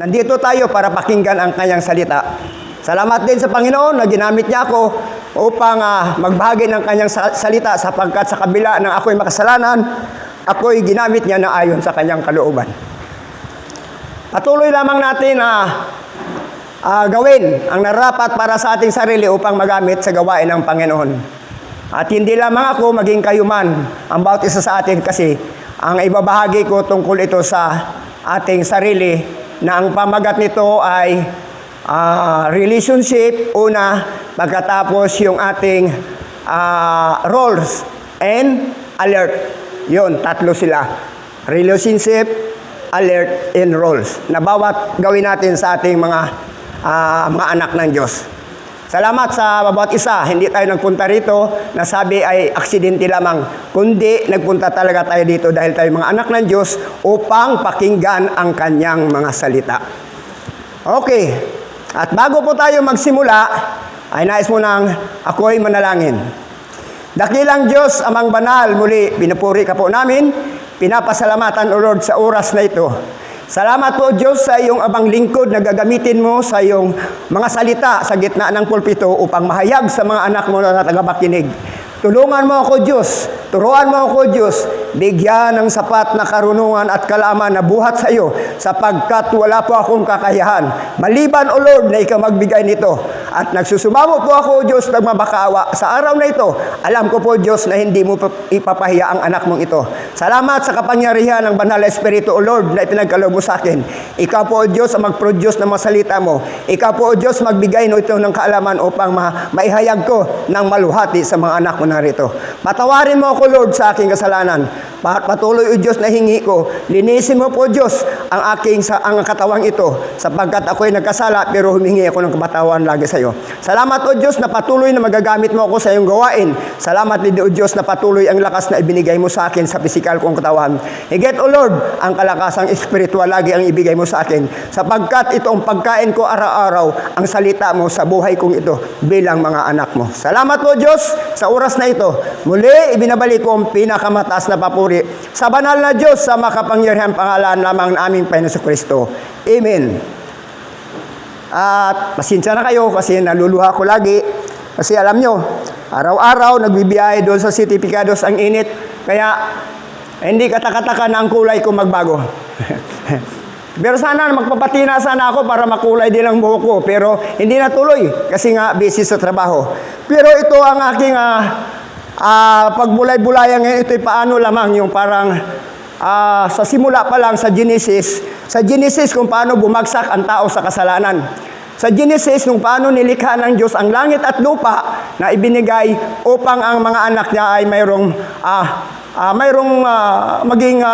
Nandito tayo para pakinggan ang kanyang salita. Salamat din sa Panginoon na ginamit niya ako upang magbahagi ng kanyang salita sapagkat sa kabila ng ako'y makasalanan, ako'y ginamit niya na ayon sa kanyang kalooban. Patuloy lamang natin na gawin ang narapat para sa ating sarili upang magamit sa gawain ng Panginoon. At hindi lamang ako, maging kayo man, ang bawat isa sa atin kasi ang ibabahagi ko tungkol ito sa ating sarili na ang pamagat nito ay relationship, una, pagkatapos yung ating roles and alert. Yun, tatlo sila. Relationship, alert, and roles. Na bawat gawin natin sa ating mga anak ng Diyos. Salamat sa bawat isa. Hindi tayo nagpunta rito na sabi ay aksidente lamang. Kundi nagpunta talaga tayo dito dahil tayo mga anak ng Diyos upang pakinggan ang kanyang mga salita. Okay. At bago po tayo magsimula, ay nais mo nang ako'y manalangin. Dakilang Diyos, Amang Banal, muli pinupuri ka po namin. Pinapasalamatan, O Lord, sa oras na ito. Salamat po, Diyos, sa iyong abang lingkod na gagamitin mo sa iyong mga salita sa gitna ng pulpito upang mahayag sa mga anak mo na tagapakinig. Tulungan mo ako, Diyos. Turuan mo ako, Diyos. Bigyan ng sapat na karunungan at kalaman na buhat sa iyo sapagkat wala po akong kakayahan. Maliban, O Lord, na ikaw magbigay nito. At nagsusumamo po ako, Diyos, nagmabakaawa. Sa araw na ito, alam ko po, Diyos, na hindi mo ipapahiya ang anak mong ito. Salamat sa kapangyarihan ng Banal na Espiritu, O Lord, na ipinagkaloob mo sa akin. Ikaw po, O Diyos, ang mag-produce ng mga salita mo. Ikaw po, O Diyos, magbigay ito ng kaalaman upang maihayag ko ng maluhati sa mga anak mo narito. Patawarin mo ako, Lord, sa aking kasalanan. Patuloy, O Diyos, na hingi ko. Linisin mo po, Diyos, ang katawang ito sapagkat ako'y nagkasala pero humingi ako ng kapatawan lagi sa iyo. Salamat, O Diyos, na patuloy na magagamit mo ako sa iyong gawain. Salamat din, O Diyos, na patuloy ang lakas na ibinigay mo sa akin sa pisikal kong katawan. Higit, O Lord, ang kalakasang espiritual lagi ang ibigay mo sa akin sapagkat ito ang pagkain ko araw-araw, ang salita mo sa buhay kong ito bilang mga anak mo. Salamat po, Diyos, sa oras na ito. Muli, ibinabalik ko ang pinakamataas na papuri sa banal na Diyos sa makapangyarihan pangalan lamang ng aming Panginoon Kristo. Amen. At pasensya na kayo kasi naluluha ko lagi. Kasi alam nyo, araw-araw nagbibiyahe doon sa City Picados ang init. Kaya hindi katakataka na ang kulay ko magbago. Pero sana magpapatina sana ako para makulay din ang buhok ko. Pero hindi natuloy kasi nga busy sa trabaho. Pero ito ang aking pagbulay-bulayan ngayon. Ito'y paano lamang yung parang sa simula pa lang sa Genesis. Sa Genesis kung paano bumagsak ang tao sa kasalanan. Sa Genesis kung paano nilikha ng Diyos ang langit at lupa na ibinigay upang ang mga anak niya ay mayroong maging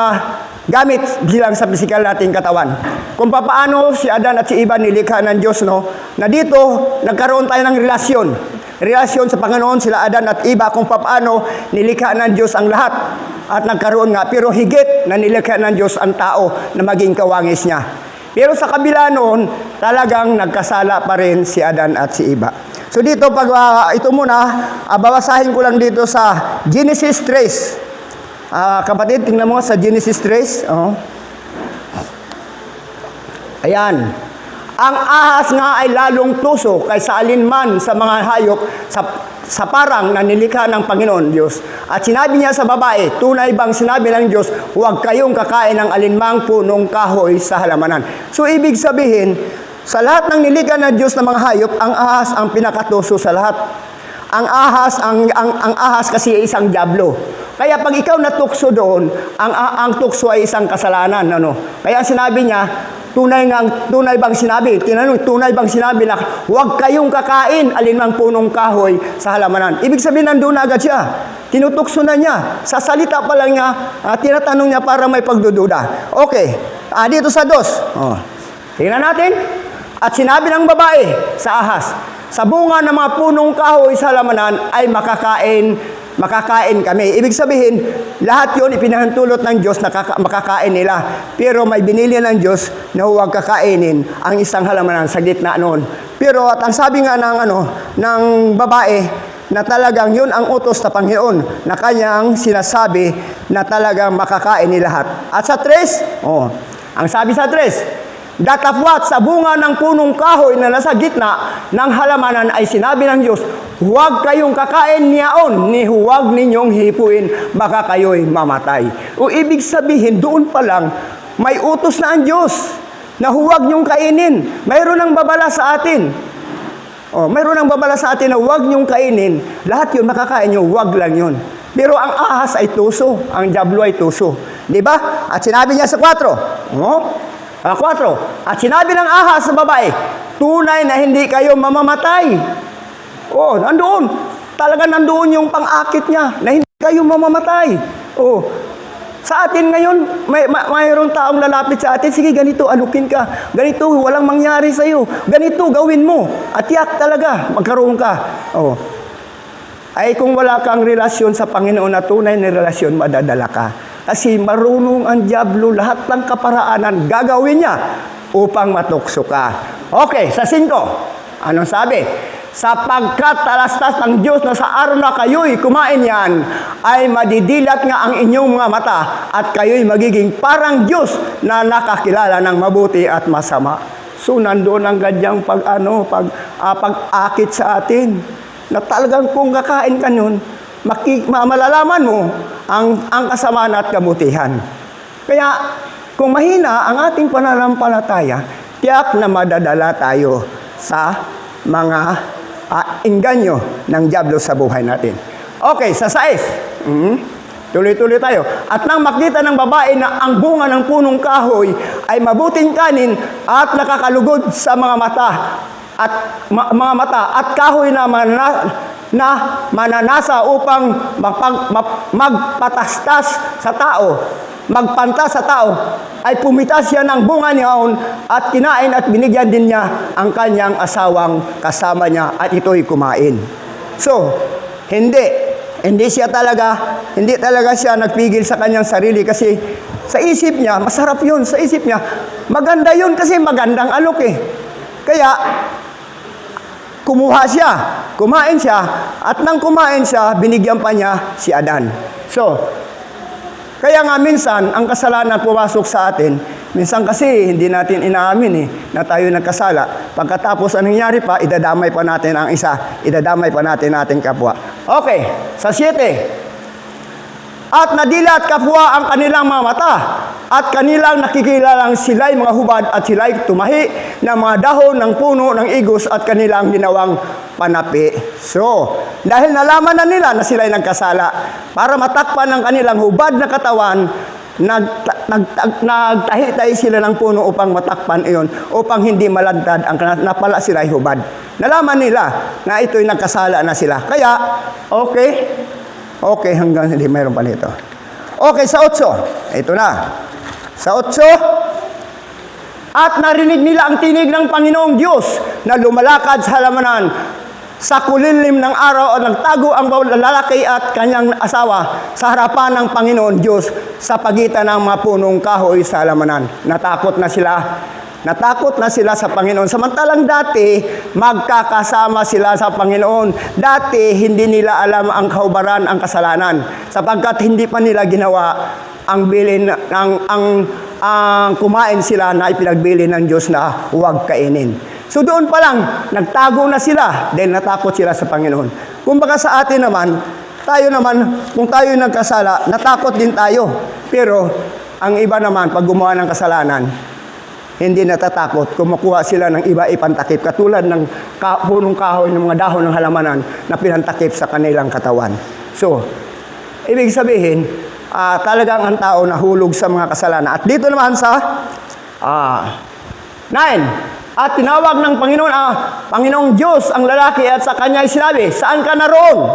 gamit bilang sa pisikal nating katawan. Kung paano si Adan at si Eva nilikha ng Diyos, no? Na dito, nagkaroon tayo ng relasyon. Relasyon sa Panginoon, sila Adan at Eva, kung paano nilikha ng Diyos ang lahat. At nagkaroon nga, pero higit na nilikha ng Diyos ang tao na maging kawangis niya. Pero sa kabila noon, talagang nagkasala pa rin si Adan at si Eva. So dito, ito muna, babasahin ko lang dito sa Genesis 3. Kapatid, tingnan mo sa Genesis 3. Oh. Ayan. Ang ahas nga ay lalong tuso kaysa alinman sa mga hayop sa parang na nilikha ng Panginoon Diyos. At sinabi niya sa babae, tunay bang sinabi ng Diyos, huwag kayong kakain ng alinmang punong kahoy sa halamanan. So ibig sabihin, sa lahat ng nilikha ng Diyos ng mga hayop, ang ahas ang pinakatuso sa lahat. Ang ahas kasi ay isang diablo. Kaya pag ikaw natukso doon, ang tukso ay isang kasalanan. Ano? Kaya sinabi niya, tunay bang sinabi? Tinanong, tunay bang sinabi na huwag kayong kakain alinmang punong kahoy sa halamanan? Ibig sabihin, nandun na agad siya. Tinutukso na niya. Sa salita pa lang niya, tinatanong niya para may pagdududa. Okay, dito sa 2. Oh. Tingnan natin. At sinabi ng babae sa ahas, sa bunga ng mga punong kahoy sa halamanan ay makakain kami. Ibig sabihin, lahat yun ipinahintulot ng Diyos na makakain nila. Pero may binili ng Diyos na huwag kakainin ang isang halamanan sa gitna noon. Pero at ang sabi nga ng babae, na talagang yun ang utos na Panginoon na kanyang sinasabi na talagang makakain ni lahat. At sa 3, ang sabi sa 3, datapwat sa bunga ng punong kahoy na nasa gitna ng halamanan ay sinabi ng Diyos, huwag kayong kakain niyaon, ni huwag ninyong hipuin, baka kayo'y mamatay. O ibig sabihin, doon pa lang, may utos na ang Diyos na huwag niyong kainin. Mayroon ng babala sa atin. Mayroon ng babala sa atin na huwag niyong kainin. Lahat yun, makakain nyo, huwag lang yun. Pero ang ahas ay tuso, ang diablo ay tuso. Di ba? At sinabi niya sa 4, 4. At sinabi ng ahas sa babae, tunay na hindi kayo mamamatay. Nandoon. Talaga nandoon yung pang-akit niya, na hindi kayo mamamatay. Sa atin ngayon, mayroong taong lalapit sa atin, sige, ganito, alukin ka. Ganito, walang mangyari sa'yo. Ganito, gawin mo. At yak talaga, magkaroon ka. Ay kung wala kang relasyon sa Panginoon na tunay na relasyon, madadala ka. Kasi marunong ang diablo, lahat ng kaparaanan gagawin niya upang matukso ka. Okay, sa 5. Anong sabi? Sapagkat talastas ng Diyos na sa araw na kayo'y kumain yan, ay madidilat nga ang inyong mga mata at kayo'y magiging parang Diyos na nakakilala ng mabuti at masama. So, nandoon ang gadyang pag-akit sa atin na talagang kung kakain ka nun, malalaman mo ang kasamaan at kabutihan. Kaya, kung mahina ang ating pananampalataya, tiyak na madadala tayo sa mga engganyo ng diablo sa buhay natin. Okay, sa 6. Tuloy-tuloy tayo. At nang makita ng babae na ang bunga ng punong kahoy ay mabuting kanin at nakakalugod sa mga mata at kahoy na mananasa upang magpatastas sa tao, magpantas sa tao, ay pumitas siya ng bunga niyaon at kinain at binigyan din niya ang kanyang asawang kasama niya at ito'y kumain. So, hindi talaga siya nagpigil sa kanyang sarili kasi sa isip niya, masarap yun. Sa isip niya, maganda yun kasi magandang alok eh. Kaya, kumuha siya, kumain siya, at nang kumain siya, binigyan pa niya si Adan. So, kaya nga minsan, ang kasalanan pumasok sa atin, minsan kasi hindi natin inaamin na tayo nagkasala. Pagkatapos anong nangyari pa, idadamay pa natin ang isa, idadamay pa natin ating kapwa. Okay, sa 7. At nadilat kapwa ang kanilang mga mata, at kanilang nakikilalang sila'y mga hubad at sila'y tumahi ng mga dahon ng puno ng igos at kanilang ginawang panapi. So, dahil nalaman na nila na sila'y nagkasala, para matakpan ng kanilang hubad na katawan, nagtahi-tahi sila ng puno upang matakpan iyon, upang hindi malantad ang napala sila'y hubad. Nalaman nila na ito'y nagkasala na sila. Kaya, okay, hanggang hindi mayroon pa nito. Okay, sa 8. Ito na. Sa 8. At narinig nila ang tinig ng Panginoong Diyos na lumalakad sa halamanan. Sa kulilim ng araw at nagtago ang lalaki at kanyang asawa sa harapan ng Panginoon Diyos sa pagitan ng mga punong kahoy sa halamanan. Natakot na sila sa Panginoon. Samantalang dati, magkakasama sila sa Panginoon. Dati, hindi nila alam ang kahubaran, ang kasalanan. Sapagkat hindi pa nila ginawa ang bilin, ang kumain sila na ipinagbili ng Diyos na huwag kainin. So doon pa lang, nagtago na sila dahil natakot sila sa Panginoon. Kumbaga sa atin naman, tayo naman, kung tayo nagkasala, natakot din tayo. Pero, ang iba naman, pag gumawa ng kasalanan, hindi natatakot. Kumukuha sila ng iba ipantakip. Katulad ng punong kahoy ng mga dahon ng halamanan na pinantakip sa kanilang katawan. So, ibig sabihin, talagang ang tao nahulog sa mga kasalanan. At dito naman sa 9. At tinawag ng Panginoong Diyos ang lalaki at sa kanya sinabi, saan ka naroon?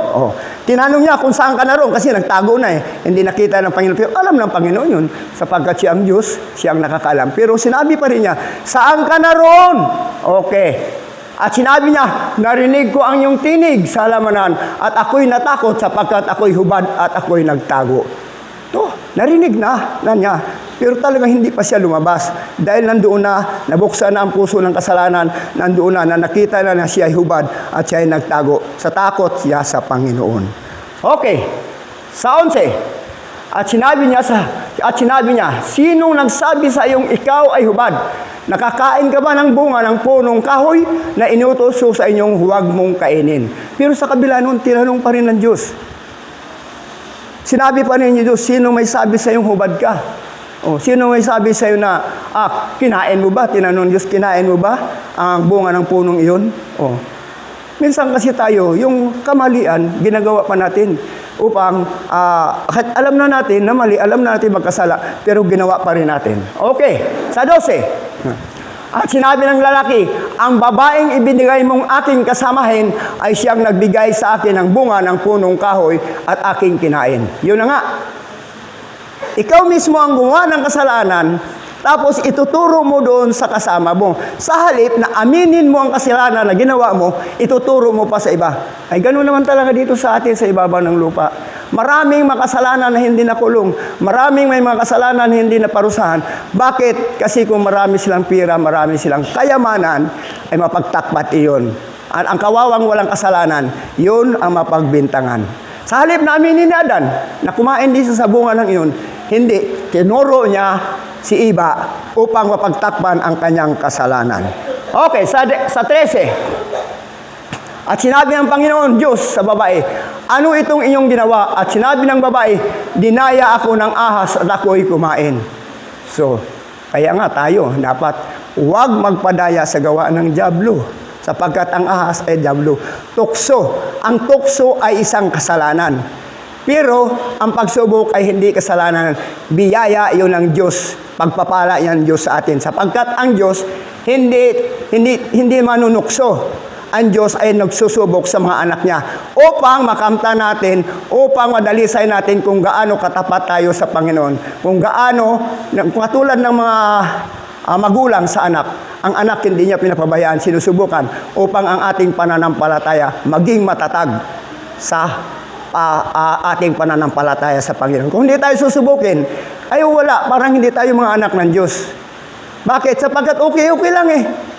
Tinanong niya kung saan ka naroon kasi nagtago na Hindi nakita ng Panginoon. Pero alam ng Panginoon yun sapagkat siya ang Diyos, siya ang nakakaalam. Pero sinabi pa rin niya, saan ka naroon? Okay. At sinabi niya, narinig ko ang iyong tinig sa halamanan at ako'y natakot sapagkat ako'y hubad at ako'y nagtago. Narinig na niya. Pero talagang hindi pa siya lumabas. Dahil nandoon na, nabuksan na ang puso ng kasalanan, nandoon na nakita na siya ay hubad at siya ay nagtago. Sa takot siya sa Panginoon. Okay. Sa 11. At sinabi niya At sinabi niya, sinong nagsabi sa iyong ikaw ay hubad? Nakakain ka ba ng bunga ng punong kahoy na inutos ko sa inyong huwag mong kainin? Pero sa kabila noon, tinanong pa rin ng Diyos. Sinabi pa rin ng Diyos, sino may sabi sa iyong hubad ka? O, sino may sabi sa iyo na, kinain mo ba? Tinanong Diyos, kinain mo ba ang bunga ng punong iyon? O, minsan kasi tayo, yung kamalian, ginagawa pa natin upang, kahit alam na natin na mali, alam na natin magkasala, pero ginawa pa rin natin. Okay, sa 12. At sinabi ng lalaki, ang babaeng ibinigay mong aking kasamahin ay siyang nagbigay sa akin ng bunga ng punong kahoy at aking kinain. Yun na nga. Ikaw mismo ang gumawa ng kasalanan, tapos ituturo mo doon sa kasama mo. Sa halip na aminin mo ang kasalanan na ginawa mo, ituturo mo pa sa iba. Ay ganoon naman talaga dito sa atin sa ibabaw ng lupa. Maraming makasalanan na hindi nakulong. Maraming may mga kasalanan na hindi naparusahan. Bakit? Kasi kung marami silang pira, marami silang kayamanan, ay mapagtakpat iyon. Ang kawawang walang kasalanan, yun ang mapagbintangan. Sa halip na aminin ni Adan na kumain din sa bunga ng iyon, hindi, tinuro niya si Iba upang mapagtakpan ang kanyang kasalanan. Okay, sa 13. At sinabi ng Panginoon Diyos sa babae, ano itong inyong ginawa? At sinabi ng babae, dinaya ako ng ahas at ako'y kumain. So, kaya nga tayo, dapat huwag magpadaya sa gawa ng dyablo, sapagkat ang ahas ay dyablo. Tukso. Ang tukso ay isang kasalanan. Pero, ang pagsubok ay hindi kasalanan. Biyaya yun ng Diyos. Pagpapala yan Diyos sa atin. Sapagkat ang Diyos, hindi manunukso. Ang Diyos ay nagsusubok sa mga anak niya upang makamta natin, upang madalisay natin kung gaano katapat tayo sa Panginoon. Kung gaano, katulad ng mga magulang sa anak, ang anak hindi niya pinapabayaan, sinusubukan upang ang ating pananampalataya maging matatag sa ating pananampalataya sa Panginoon. Kung hindi tayo susubukin, ay wala, parang hindi tayo mga anak ng Diyos. Bakit? Sapagkat okay lang eh.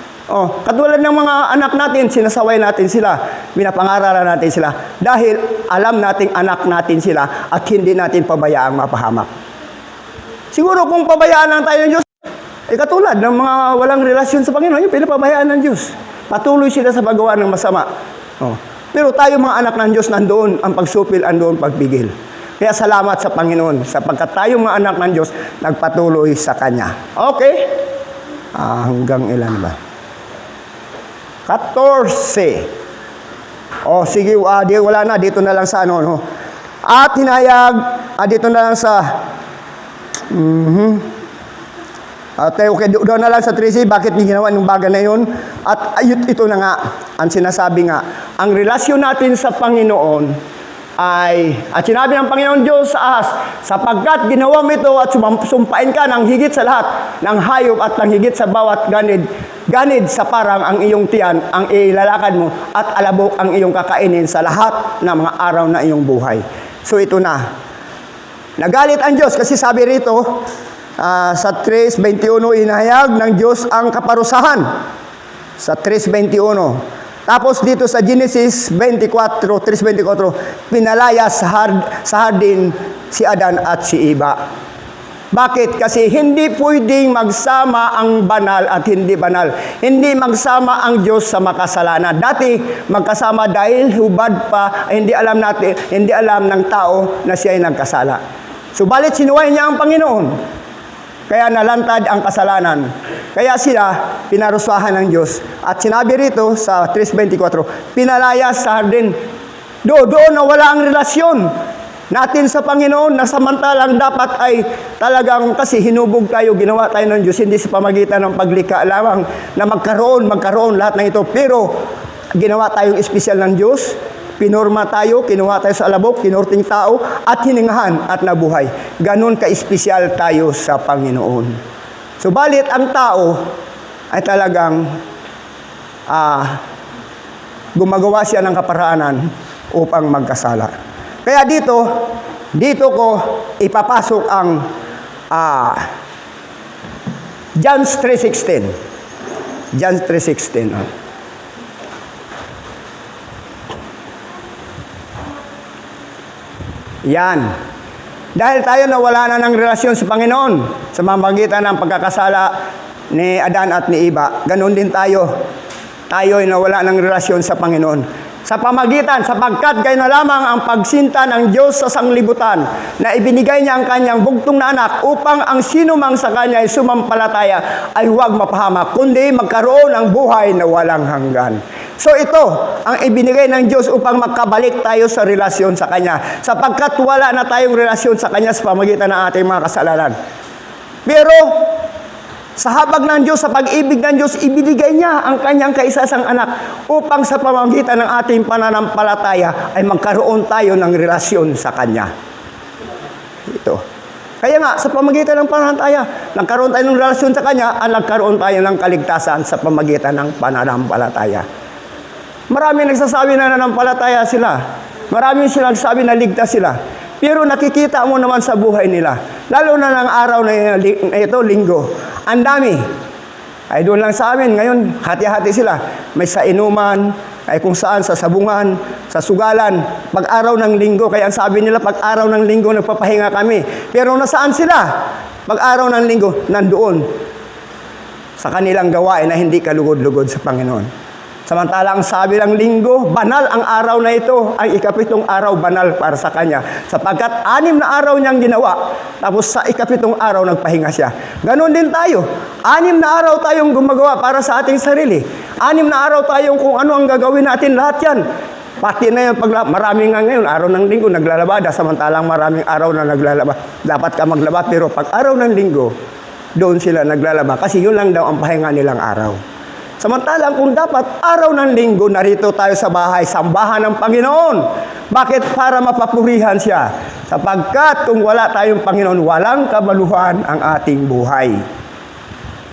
Katulad ng mga anak natin, sinasaway natin sila, binapangaralan natin sila, dahil alam nating anak natin sila at hindi natin pabayaang mapahamak. Siguro kung pabayaan lang tayo ng Diyos, katulad ng mga walang relasyon sa Panginoon, yung pinapabayaan ng Diyos. Patuloy sila sa paggawa ng masama. Pero tayo mga anak ng Diyos, nandoon ang pagsupil, nandoon pagpigil. Kaya salamat sa Panginoon, sapagkat tayo mga anak ng Diyos, nagpatuloy sa Kanya. Okay? Hanggang ilan ba? 14. Sige, wala na, dito na lang sa no? At hinayag, dito na lang sa, okay, doon na lang sa 13, bakit niya ginawa ng bagay na yun? At ito na nga, ang sinasabi nga, ang relasyon natin sa Panginoon at sinabi ng Panginoon Diyos sa ahas, sapagkat ginawa mo ito at sumpain ka ng higit sa lahat ng hayop at ng higit sa bawat ganid sa parang ang iyong tiyan, ang ilalakad mo, at alabok ang iyong kakainin sa lahat ng mga araw na iyong buhay. So ito na. Nagalit ang Diyos kasi sabi rito, sa 3:21, inahayag ng Diyos ang kaparusahan. Sa 3:21. Tapos dito sa Genesis 3:24, pinalaya sa hardin si Adan at si Iba. Bakit? Kasi hindi pwedeng magsama ang banal at hindi banal. Hindi magsama ang Diyos sa makasalanan. Dati magkasama dahil hubad pa, hindi alam ng tao na siya ay nagkasala. Subalit sinuway niya ang Panginoon. Kaya nalantad ang kasalanan. Kaya sila pinarusahan ng Diyos. At sinabi rito sa 3:24, pinalaya sa hardin. Doon na wala ang relasyon natin sa Panginoon, na samantalang dapat ay talagang kasi hinubog tayo, ginawa tayo ng Diyos, hindi sa pamagitan ng paglikha lamang na magkaroon lahat ng ito. Pero ginawa tayong espesyal ng Diyos, pinorma tayo, kinuha tayo sa alabok, kinurting tao, at hiningahan at nabuhay. Ganon ka-espesyal tayo sa Panginoon. Subalit ang tao ay talagang gumagawa siya ng kaparaanan upang magkasala. Kaya dito ko ipapasok ang John 3:16. John 3:16. Yan. Dahil tayo nawala na ng relasyon sa Panginoon sa pamamagitan ng pagkakasala ni Adan at ni Eva, ganun din tayo. Tayo ay nawala ng relasyon sa Panginoon. Sa pamagitan, sapagkat kayo na lamang ang pagsinta ng Diyos sa sanglibutan na ibinigay niya ang kanyang bugtong na anak upang ang sinumang sa kanya ay sumampalataya ay huwag mapahamak, kundi magkaroon ng buhay na walang hanggan. So ito, ang ibinigay ng Diyos upang magkabalik tayo sa relasyon sa Kanya, sapagkat wala na tayong relasyon sa Kanya sa pamagitan ng ating mga kasalanan. Pero, sa habag ng Diyos, sa pag-ibig ng Diyos, ibinigay niya ang kanyang kaisa-isang anak upang sa pamamagitan ng ating pananampalataya ay magkaroon tayo ng relasyon sa Kanya. Ito. Kaya nga, sa pamamagitan ng pananampalataya, nagkaroon tayo ng relasyon sa Kanya at nagkaroon tayo ng kaligtasan sa pamamagitan ng pananampalataya. Marami nagsasabi na nanampalataya sila. Marami silang nagsasabi na ligtas sila. Pero nakikita mo naman sa buhay nila. Lalo na ng araw na ito, linggo. Ang dami. Ay doon lang sa amin. Ngayon, hati-hati sila. May sa inuman, ay kung saan, sa sabungan, sa sugalan. Pag-araw ng linggo. Kaya ang sabi nila, pag-araw ng linggo, nagpapahinga kami. Pero nasaan sila? Pag-araw ng linggo, nandoon. Sa kanilang gawain na hindi kalugod-lugod sa Panginoon. Samantalang sabi ng linggo, banal ang araw na ito, ang ikapitong araw banal para sa Kanya. Sapagkat 6 na araw niyang ginawa, tapos sa ikapitong araw nagpahinga siya. Ganon din tayo. 6 na araw tayong gumagawa para sa ating sarili. 6 na araw tayong kung ano ang gagawin natin, lahat yan. Pati na yung maraming nga ngayon, araw ng linggo, naglalabada, samantalang maraming araw na naglalaba. Dapat ka maglaba, pero pag araw ng linggo, doon sila naglalaba. Kasi yun lang daw ang pahinga nilang araw. Samantalang kung dapat araw ng linggo, narito tayo sa bahay, sambahan ng Panginoon. Bakit? Para mapapurihan siya. Sapagkat kung wala tayong Panginoon, walang kabaluhan ang ating buhay.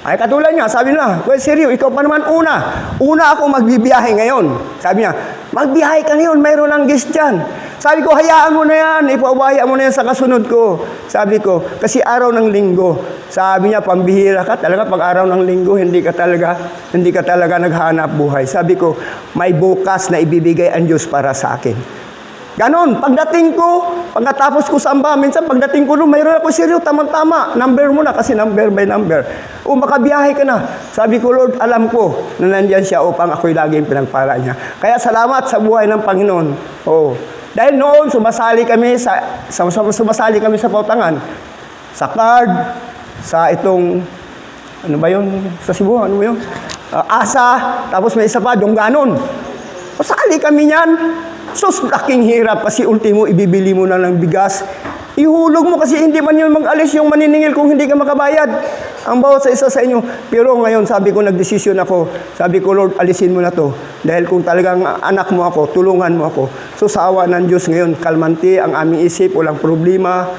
Ay katulad niya, sabi niya, well, seryo, ikaw pa naman una. Una ako magbibiyahe ngayon. Sabi niya, magbiyahe ka ngayon, mayroon ng guest dyan. Sabi ko, hayaan mo na yan, ipabaya mo na yan sa kasunod ko. Sabi ko, kasi araw ng linggo. Sabi niya, pambihira ka talaga, pag araw ng linggo, hindi ka talaga naghanap buhay. Sabi ko, may bukas na ibibigay ang Diyos para sa akin. Ganon, pagdating ko, pagkatapos ko samba, minsan pagdating ko doon, mayroon ako seryo, tamang-tama, number mo na, kasi number by number. O makabiyahe ka na. Sabi ko, Lord, alam ko na nandyan siya upang ako'y laging pinagpala niya. Kaya salamat sa buhay ng Panginoon. Oo. Dahil noon, sumasali kami sa pautangan, sa card, sa itong, ano ba yun, sa Cebu, ano ba yun? Asa, tapos may isa pa, yung ganon. Pasali kami niyan. Sus, laking hirap kasi ultimo ibibili mo na ng bigas. Ihulog mo kasi hindi man yun mag-alis yung maniningil kung hindi ka makabayad. Ang bawat sa isa sa inyo. Pero ngayon, sabi ko, nagdesisyon ako. Sabi ko, Lord, alisin mo na to. Dahil kung talagang anak mo ako, tulungan mo ako. So, sa awa ng Diyos ngayon, kalmante ang aming isip, walang problema.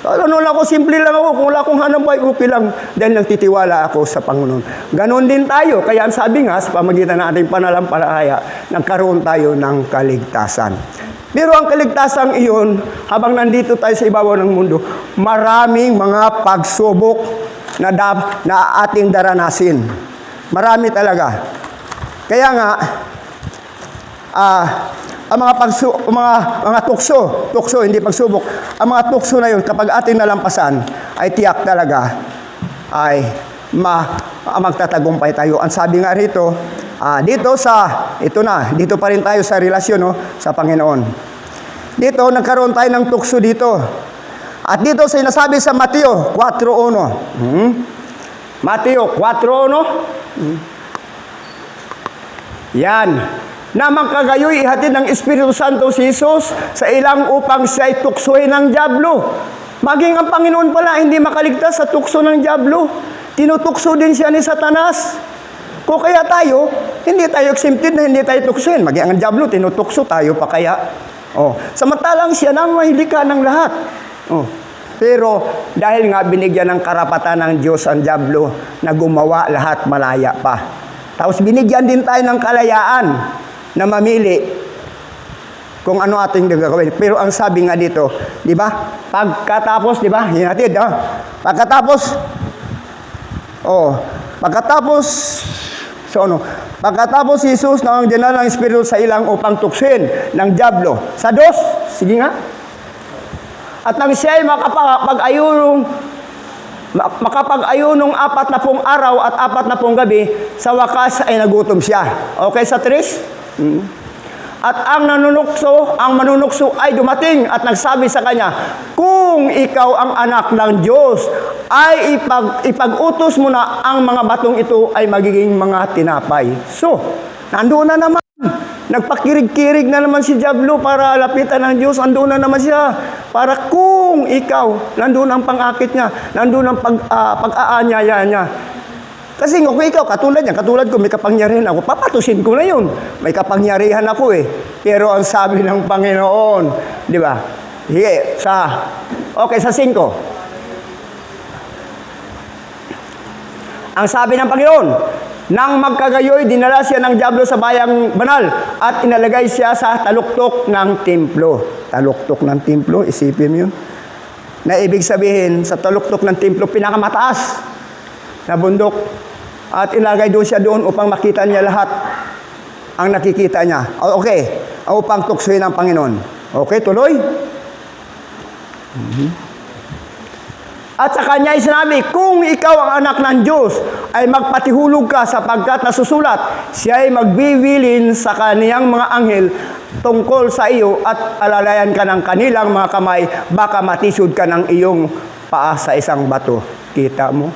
Ano lang ako, simple lang ako. Kung wala akong hanap buhay, okay lang. Dahil nagtitiwala ako sa Panginoon. Ganon din tayo. Kaya ang sabi nga, sa pamagitan ng ating pananampalataya, nagkaroon tayo ng kaligtasan. Pero ang kaligtasan iyon, habang nandito tayo sa ibabaw ng mundo, maraming mga pagsubok na ating daranasin. Marami talaga. Kaya nga, ang mga tukso, hindi pagsubok. Ang mga tukso na yun, kapag ating nalampasan, ay tiyak talaga, ay magtatagumpay tayo. Ang sabi nga rito, dito pa rin tayo sa relasyon sa Panginoon. Dito, nagkaroon tayo ng tukso dito. At dito, sinasabi sa Mateo 4:1. Mateo 4:1. Yan. Namang kagayoy ihatid ng Espiritu Santo si Jesus sa ilang upang siya'y tuksohin ng dyablo. Maging ang Panginoon pala hindi makaligtas sa tukso ng dyablo. Tinutukso din siya ni Satanas. Kung kaya tayo, hindi tayo exempted na hindi tayo tuksohin. Maging ang dyablo, tinutukso tayo pa kaya. Samantalang siya nang mahilika ng lahat. Pero dahil nga binigyan ng karapatan ng Diyos ang dyablo na gumawa lahat malaya pa. Tapos binigyan din tayo ng kalayaan na mamili kung ano ating gagawin. Pero ang sabi nga dito, di ba? Pagkatapos, di ba? Hinatid, Pagkatapos si Jesus na ang dinala ng Espiritu sa ilang upang tuksin ng dyablo. Sa dos, sige nga. At nang siya ay makapag-ayunong 40 araw at 40 gabi, sa wakas ay nagutom siya. Okay sa 3? At ang manunukso ay dumating at nagsabi sa kanya, kung ikaw ang anak ng Diyos, ay ipag-utos mo na ang mga batong ito ay magiging mga tinapay. So, nandoon na naman. Nagpakirig-kirig na naman si Diablo para lapitan ng Diyos. Nandoon na naman siya. Para kung ikaw, nandoon ang pang-akit niya, nandoon ang pag-aanyaya niya. Kasi kung ikaw, katulad ko, may kapangyarihan ako, papatusin ko na yun. May kapangyarihan ako eh. Pero ang sabi ng Panginoon, di ba? Sige, sa 5. Ang sabi ng Panginoon, nang magkagayoy, dinala siya ng Diablo sa bayang banal at inalagay siya sa taluktok ng templo. Taluktok ng templo, isipin mo yun. Na ibig sabihin, sa taluktok ng templo, pinakamataas na bundok. At ilagay doon siya doon upang makita niya lahat ang nakikita niya. Okay, upang tuksohin ng Panginoon. Okay, tuloy. At sa kanya ay sinabi, kung ikaw ang anak ng Diyos, ay magpatihulog ka sapagkat nasusulat, siya ay magbibilin sa kaniyang mga anghel tungkol sa iyo at alalayan ka ng kanilang mga kamay, baka matisod ka ng iyong paa sa isang bato. Kita mo?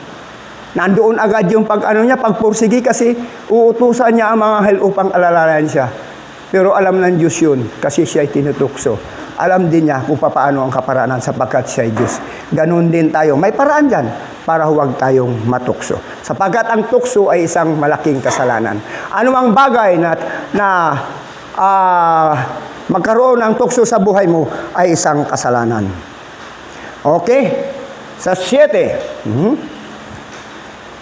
Nandoon agad yung pagpursigi kasi uutusan niya ang mga anghel upang alalayan siya. Pero alam ng Diyos yun kasi siya ay tinutukso. Alam din niya kung paano ang kaparaanan sapagkat siya ay Diyos. Ganun din tayo. May paraan dyan para huwag tayong matukso. Sapagkat ang tukso ay isang malaking kasalanan. Anumang bagay na magkaroon ng tukso sa buhay mo ay isang kasalanan. Okay? Sa 7.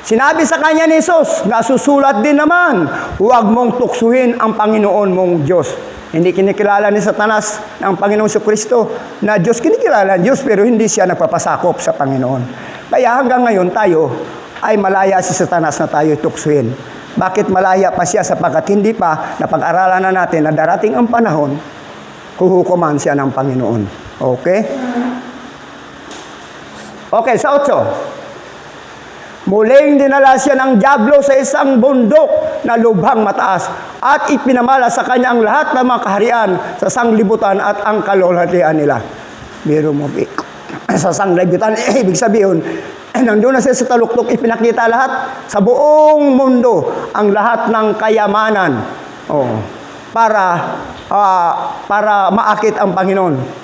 Sinabi sa kanya ni Jesus, nasusulat din naman, huwag mong tuksuhin ang Panginoon mong Diyos. Hindi kinikilala ni Satanas ng Panginoong Kristo na Diyos, kinikilala Diyos pero hindi siya nagpapasakop sa Panginoon. Kaya hanggang ngayon tayo ay malaya si Satanas na tayo tuksuhin. Bakit malaya pa siya? Sapagkat hindi pa napag-aralan na natin na darating ang panahon, huhukuman siya ng Panginoon. Okay? Okay, sa 8. Muling dinala siya ng Diablo sa isang bundok na lubhang mataas at ipinamala sa kanya ang lahat ng mga kaharian sa sanglibutan at ang kalwalhatian nila. Biro mo, sa sanglibutan, ibig sabihin, nandun na siya sa taluktok, ipinakita lahat sa buong mundo, ang lahat ng kayamanan para maakit ang Panginoon.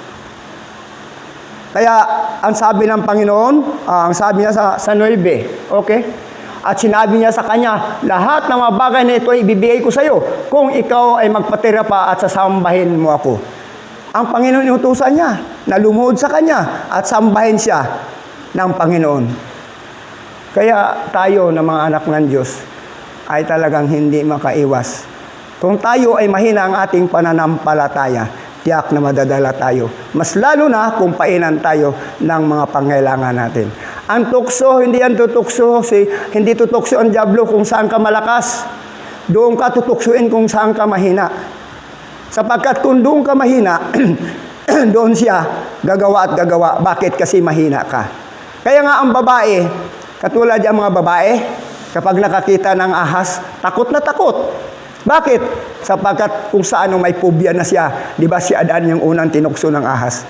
Kaya, ang sabi ng Panginoon, ang sabi niya sa 9, okay? At sinabi niya sa kanya, lahat ng mga bagay na ito ay ibibigay ko sa iyo kung ikaw ay magpatira pa at sasambahin mo ako. Ang Panginoon inutusan niya na lumuhod sa kanya at sambahin siya ng Panginoon. Kaya tayo na mga anak ng Diyos ay talagang hindi makaiwas. Kung tayo ay mahina ang ating pananampalataya, tiyak na madadala tayo. Mas lalo na kung painan tayo ng mga pangailangan natin. Ang tukso, hindi yan tutukso. Hindi tutukso ang Diablo kung saan ka malakas. Doon ka tutuksuin kung saan ka mahina. Sapagkat kung doon ka mahina, doon siya gagawa at gagawa. Bakit? Kasi mahina ka. Kaya nga ang babae, katulad yung mga babae, kapag nakakita ng ahas, takot na takot. Bakit? Sapagkat kung saan may phobia na siya. Di ba si Adan yung unang tinukso ng ahas?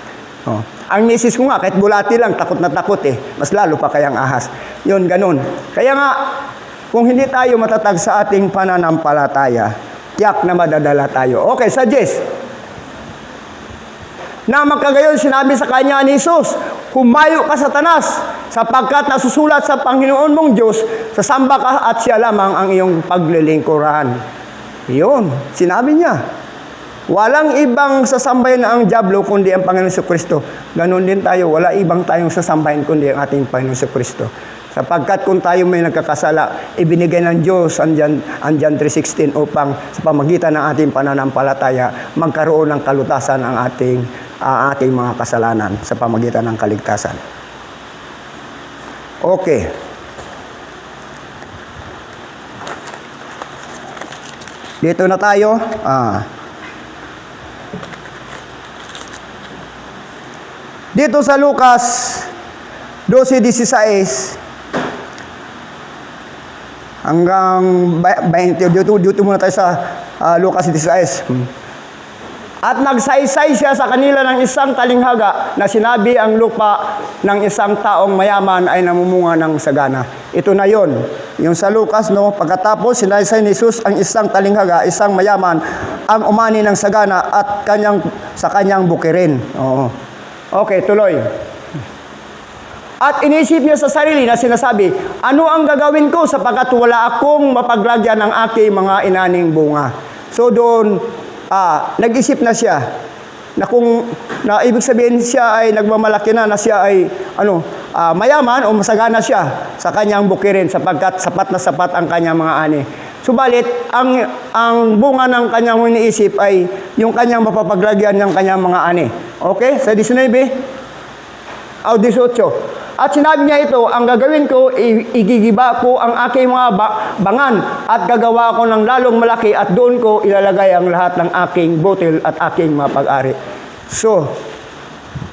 Ang misis ko nga, kahit bulati lang, takot na takot eh. Mas lalo pa kayang ahas. Yun, ganun. Kaya nga, kung hindi tayo matatag sa ating pananampalataya, tiyak na madadala tayo. Okay, sa 10. Na magkagayon, sinabi sa kanya ni Jesus, humayo ka Satanas, sapagkat nasusulat sa Panginoon mong Diyos, sasamba ka at siya lamang ang iyong paglilingkuran. Yun, sinabi niya. Walang ibang sasambahin ang Diablo kundi ang Panginoon Kristo. Ganon din tayo, wala ibang tayong sasambahin kundi ang ating Panginoon Kristo. Sapagkat kung tayo may nagkakasala, ibinigay ng Diyos ang John 3:16 upang sa pamagitan ng ating pananampalataya, magkaroon ng kalutasan ang ating mga kasalanan sa pamagitan ng kaligtasan. Okay. Dito na tayo. Dito sa Lucas 12:16 hanggang 20, dito muna tayo sa Lucas 16. At nagsaysay siya sa kanila ng isang talinghaga na sinabi ang lupa ng isang taong mayaman ay namumunga ng sagana. Ito na yon. Yung sa Lucas, no, pagkatapos sinaysay ni Jesus ang isang talinghaga, isang mayaman, ang umani ng sagana at sa kanyang bukirin. Oo. Okay, tuloy. At inisip niya sa sarili na sinasabi, ano ang gagawin ko sapagkat wala akong mapaglagyan ng aking mga inaning bunga. So doon, nag-isip na siya na ibig sabihin siya ay nagmamalaki na siya ay mayaman o masagana siya sa kanyang bukirin sapagkat sapat na sapat ang kanyang mga ani. Subalit, ang bunga ng kanyang iniisip ay yung kanyang mapapaglagyan ng kanyang mga ani. Okay? Sa 19 o 18. At sinabi niya ito, ang gagawin ko, igigiba ko ang aking mga bangan at gagawa ko ng lalong malaki at doon ko ilalagay ang lahat ng aking butil at aking mga pag-ari. So,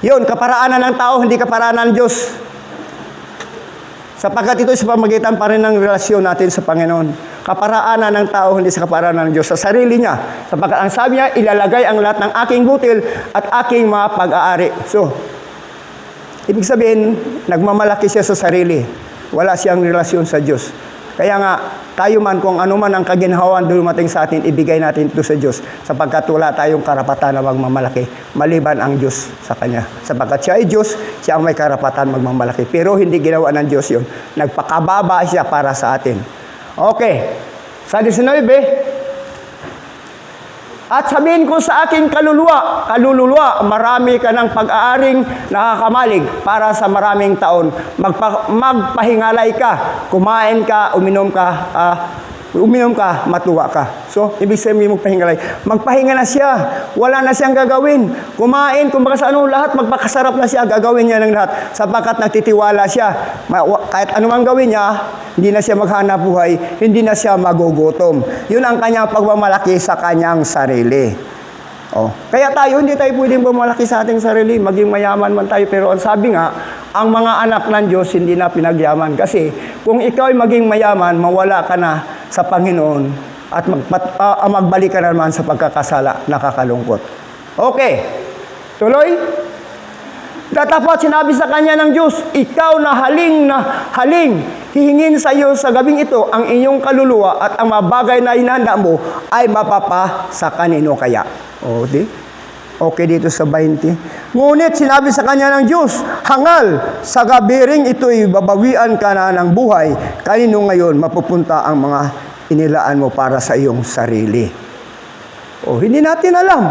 yun, kaparaanan ng tao, hindi kaparaanan ng Diyos. Sapagkat ito sa pamagitan pa rin ng relasyon natin sa Panginoon. Kaparaanan ng tao, hindi sa kaparaanan ng Diyos. Sa sarili niya. Sapagkat ang sabi niya, ilalagay ang lahat ng aking butil at aking mga pag-aari. So, ibig sabihin, nagmamalaki siya sa sarili. Wala siyang relasyon sa Diyos. Kaya nga, tayo man kung ano man ang kaginhawan dumating sa atin, ibigay natin ito sa Diyos. Sapagkat wala tayong karapatan na magmamalaki. Maliban ang Diyos sa Kanya. Sapagkat siya ay Diyos, siya ang may karapatan magmamalaki. Pero hindi ginawa ng Diyos yun. Nagpakababa siya para sa atin. Okay. Sa 19, at sabihin ko sa aking kaluluwa, marami ka ng pag-aaring nakakamalig para sa maraming taon. Magpahingalay ka, kumain ka, uminom ka, matuwa ka. So, ibig sabihin magpahingalay. Magpahinga na siya. Wala na siyang gagawin. Kumain, kumbaga sa lahat, magpakasarap na siya. Gagawin niya ng lahat. Sapagkat nagtitiwala siya. Kahit anumang gawin niya, hindi na siya maghanap buhay, hindi na siya magugutom. Yun ang kanyang pagmamalaki sa kanyang sarili. Kaya tayo, hindi tayo pwedeng bumalaki sa ating sarili. Maging mayaman man tayo. Pero ang sabi nga, ang mga anak ng Diyos hindi na pinagyaman. Kasi kung ikaw ay maging mayaman, mawala ka na sa Panginoon at magbalik ka na naman sa pagkakasala, nakakalungkot. Okay. Tuloy. Datapat sinabi sa kanya ng Diyos, ikaw na haling, hihingin sa iyo sa gabing ito ang iyong kaluluwa at ang mga bagay na hinanda mo ay mapapa sa kanino kaya. Okay dito sa 20. Ngunit sinabi sa kanya ng Diyos, hangal, sa gabiring ito'y babawian ka na ng buhay. Kanino ngayon mapupunta ang mga inilaan mo para sa iyong sarili? Hindi natin alam.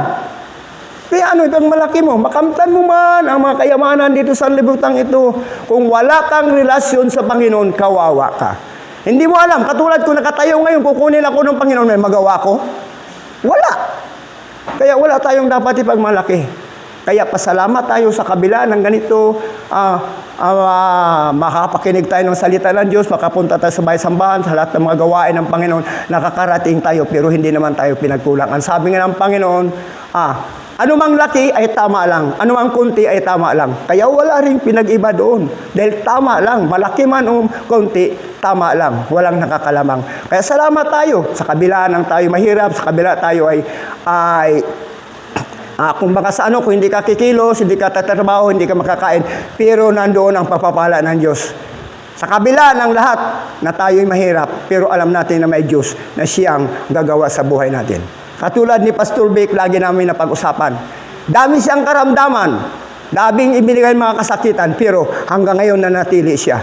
Kaya itong malaki mo? Makamtan mo man ang mga kayamanan dito sa libutang ito. Kung wala kang relasyon sa Panginoon, kawawa ka. Hindi mo alam. Katulad ko nakatayo ngayon, kukunin ako ng Panginoon, may magawa ko? Wala. Kaya wala tayong dapat ipagmalaki. Kaya pasalamat tayo sa kabila ng ganito, makapakinig tayo ng salita ng Diyos, makapunta tayo sa bahay-sambahan, sa lahat ng mga gawain ng Panginoon, nakakarating tayo, pero hindi naman tayo pinagkulang. Ang sabi nga ng Panginoon, anumang laki ay tama lang, anumang kunti ay tama lang. Kaya wala rin pinag-iba doon. Dahil tama lang, malaki man o kunti, tama lang, walang nakakalamang. Kaya salamat tayo, sa kabila ng tayo mahirap, sa kabila tayo ay kung baka sa kung hindi ka kikilos, hindi ka tatrabaho, hindi ka makakain, pero nandoon ang pagpapala ng Diyos. Sa kabila ng lahat na tayo'y mahirap, pero alam natin na may Diyos na siyang gagawa sa buhay natin. Katulad ni Pastor Vic, lagi namin napag-usapan. Dami siyang karamdaman, daming ibinigay mga kasakitan, pero hanggang ngayon nanatili siya.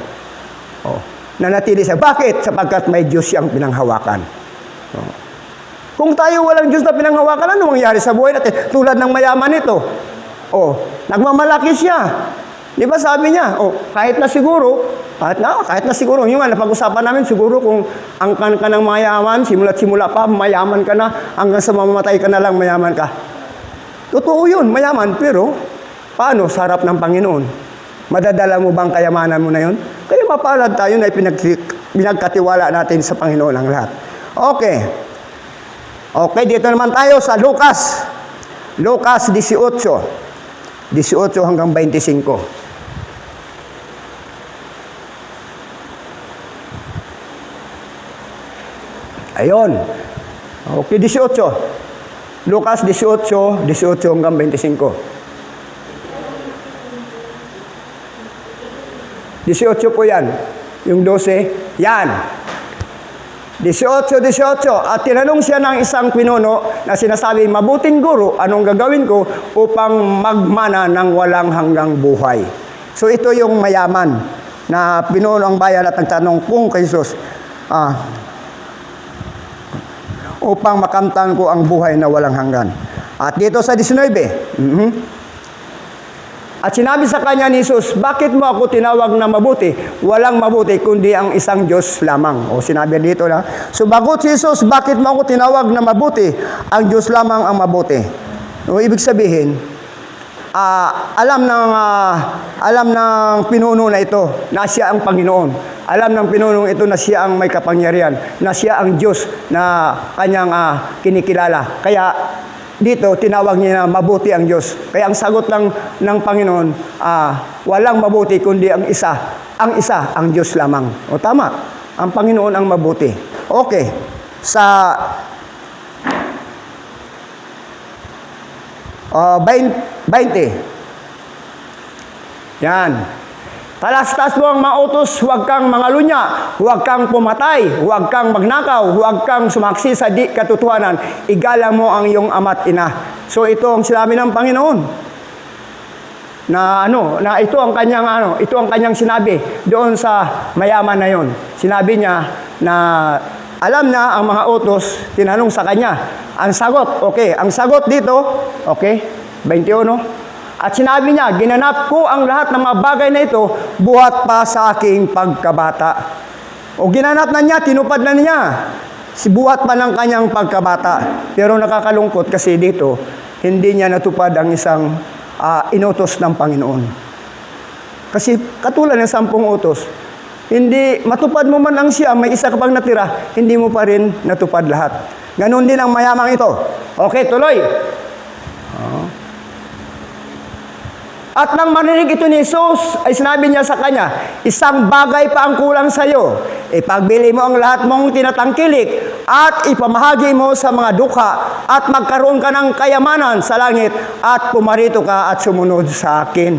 Nanatili siya. Bakit? Sapagkat may Diyos siyang pinanghawakan. Kung tayo walang Diyos na pinanghawakan, ano mangyari sa buhay natin? Tulad ng mayaman ito. Nagmamalaki siya. Di ba sabi niya? Kahit na siguro, yung napag-usapan namin, siguro kung ang ka ng mayaman, simula pa, mayaman ka na, hanggang sa mamamatay ka na lang, mayaman ka. Totoo yun, mayaman, pero paano sa harap ng Panginoon? Madadala mo bang kayamanan mo na yun? Kaya mapalad tayo na pinagkatiwala natin sa Panginoon ang lahat. Okay, dito naman tayo sa Lucas 18. 18 hanggang 25. Ayun. Okay, 18. Lucas 18, 18 hanggang 25. 18 po yan. Yung 12, yan. 18. At tinanong siya ng isang pinuno na sinasabi, mabuting guro, anong gagawin ko upang magmana ng walang hanggang buhay? So ito yung mayaman na pinuno ang bayan at nagtanong kung kay Jesus, upang makamtan ko ang buhay na walang hanggan. At dito sa 19, at sinabi sa kanya ni Jesus, bakit mo ako tinawag na mabuti? Walang mabuti, kundi ang isang Diyos lamang. O sinabi dito na, sumagot si Jesus, bakit mo ako tinawag na mabuti? Ang Diyos lamang ang mabuti. O ibig sabihin, alam ng pinuno na ito na siya ang Panginoon. Alam ng pinunong ito na siya ang may kapangyarihan, na siya ang Diyos na kanyang kinikilala. Kaya dito, tinawag niya na mabuti ang Diyos. Kaya ang sagot ng Panginoon, walang mabuti kundi ang isa, ang Diyos lamang. O tama, ang Panginoon ang mabuti. Okay, sa 20. Yan. Talastas mo ang mautos, huwag kang mangalunya, huwag kang pumatay, huwag kang magnakaw, huwag kang sumaksi sa di katotohanan, igalang mo ang iyong ama't ina. So ito ang sinabi ng Panginoon. Na ito ang kanyang sinabi doon sa mayaman na yon. Sinabi niya na alam na ang mga utos, tinanong sa kanya. Ang sagot, ang sagot dito, 21. At sinabi niya, ginanap ko ang lahat ng mga bagay na ito, buhat pa sa aking pagkabata. O ginanap na niya, tinupad na niya. Buhat pa ng kanyang pagkabata. Pero nakakalungkot kasi dito, hindi niya natupad ang isang inutos ng Panginoon. Kasi katulad ng 10 utos, hindi matupad mo man ang siya, may isa ka pang natira, hindi mo pa rin natupad lahat. Ganon din ang mayamang ito. Okay, tuloy. At nang marinig ito ni Jesus, ay sinabi niya sa kanya, isang bagay pa ang kulang sa iyo. Ipagbili mo ang lahat mong tinatangkilik at ipamahagi mo sa mga dukha at magkaroon ka ng kayamanan sa langit at pumarito ka at sumunod sa akin.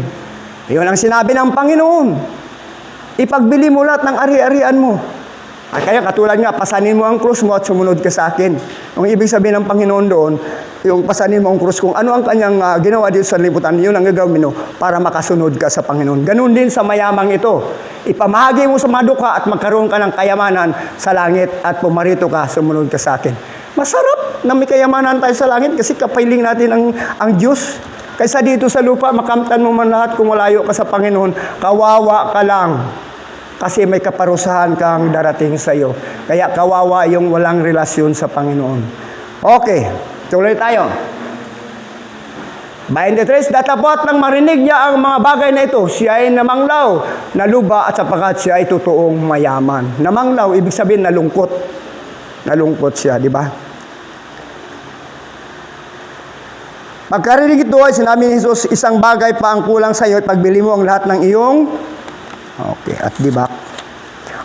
Iyon ang sinabi ng Panginoon. Ipagbili mo lahat ng ari-arian mo. At kaya katulad nga, pasanin mo ang krus mo at sumunod ka sa akin. Ang ibig sabihin ng Panginoon doon, yung pasanin mo ang krus, kung ano ang kanyang ginawa dito sa liputan, yun ang gagawin mo para makasunod ka sa Panginoon. Ganun din sa mayamang ito. Ipamahagi mo sa mga dukha at magkaroon ka ng kayamanan sa langit at pumarito ka, sumunod ka sa akin. Masarap na may kayamanan tayo sa langit kasi kapiling natin ang Diyos. Kaysa dito sa lupa, makamtan mo man lahat kung malayo ka sa Panginoon, kawawa ka lang. Kasi may kaparusahan kang darating sa iyo. Kaya kawawa yung walang relasyon sa Panginoon. Okay, tuloy tayo. 23, datapot nang marinig niya ang mga bagay na ito, siya ay namanglaw, naluba at sapagkat siya ay totoong mayaman. Namanglaw, ibig sabihin nalungkot. Nalungkot siya, di ba? Pagkarinig ito ay sinabi ni Jesus, isang bagay pa ang kulang sa iyo, pagbili mo ang lahat ng iyong at di ba?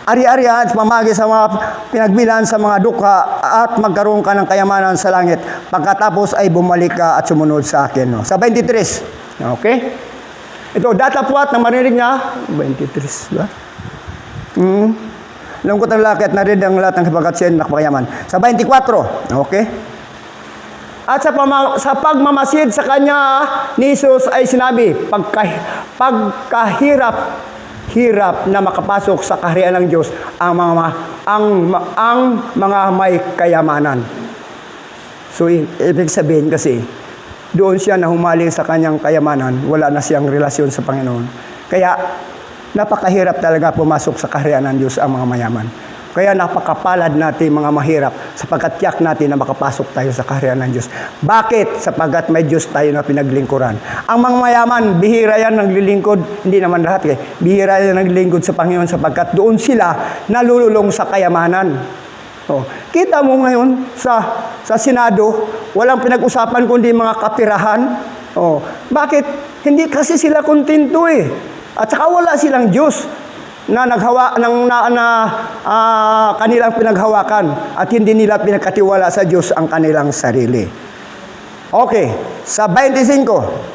Ari-arian at pamagi sa mga pinagbilan sa mga dukha at magkaroon ka ng kayamanan sa langit. Pagkatapos ay bumalik ka at sumunod sa akin. No? Sa 23. Okay? Ito, datapwat na marinig niya. 23 ba? Lungkot ang laki at narinig ang lahat ng kapagkatsiyan na kapayaman. Sa 24. Okay? At sa pagmamasid sa kanya ni Jesus ay sinabi, pagkahirap na makapasok sa kaharian ng Diyos ang mga may kayamanan. So, ibig sabihin kasi, doon siya na humaling sa kanyang kayamanan, wala na siyang relasyon sa Panginoon. Kaya, napakahirap talaga pumasok sa kaharian ng Diyos ang mga mayaman. Kaya napakapalad natin mga mahirap sapagkat tiyak natin na makapasok tayo sa kaharian ng Diyos. Bakit? Sapagkat may Diyos tayo na pinaglingkuran. Ang mga mayaman, bihira yan naglilingkod, hindi naman lahat bihira yan naglilingkod sa Panginoon sapagkat doon sila nalululong sa kayamanan. Kita mo ngayon sa Senado, walang pinag-usapan kundi mga kapirahan, Oh, bakit? Hindi kasi sila kontento eh. At saka wala silang Diyos na kanilang pinaghawakan at hindi nila pinagkatiwala sa Diyos ang kanilang sarili. Okay, sa 25.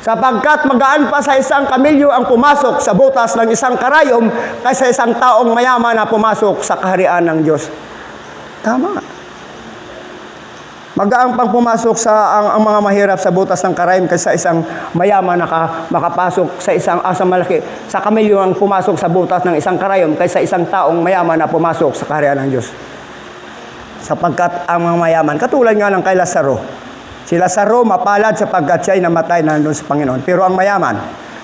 Sapagkat magaan pa sa isang kamilyo ang pumasok sa butas ng isang karayom kaysa isang taong mayaman na pumasok sa kaharian ng Diyos. Tama. Magaan pang pumasok ang mga mahirap sa butas ng karayom kaysa isang mayaman na makapasok sa kamilyo ang pumasok sa butas ng isang karayom kaysa isang taong mayaman na pumasok sa kaharian ng Diyos. Sapagkat ang mga mayaman, katulad nga ng kay Lazaro. Si Lazaro mapalad sapagkat siya'y namatay na nandun sa Panginoon. Pero ang mayaman,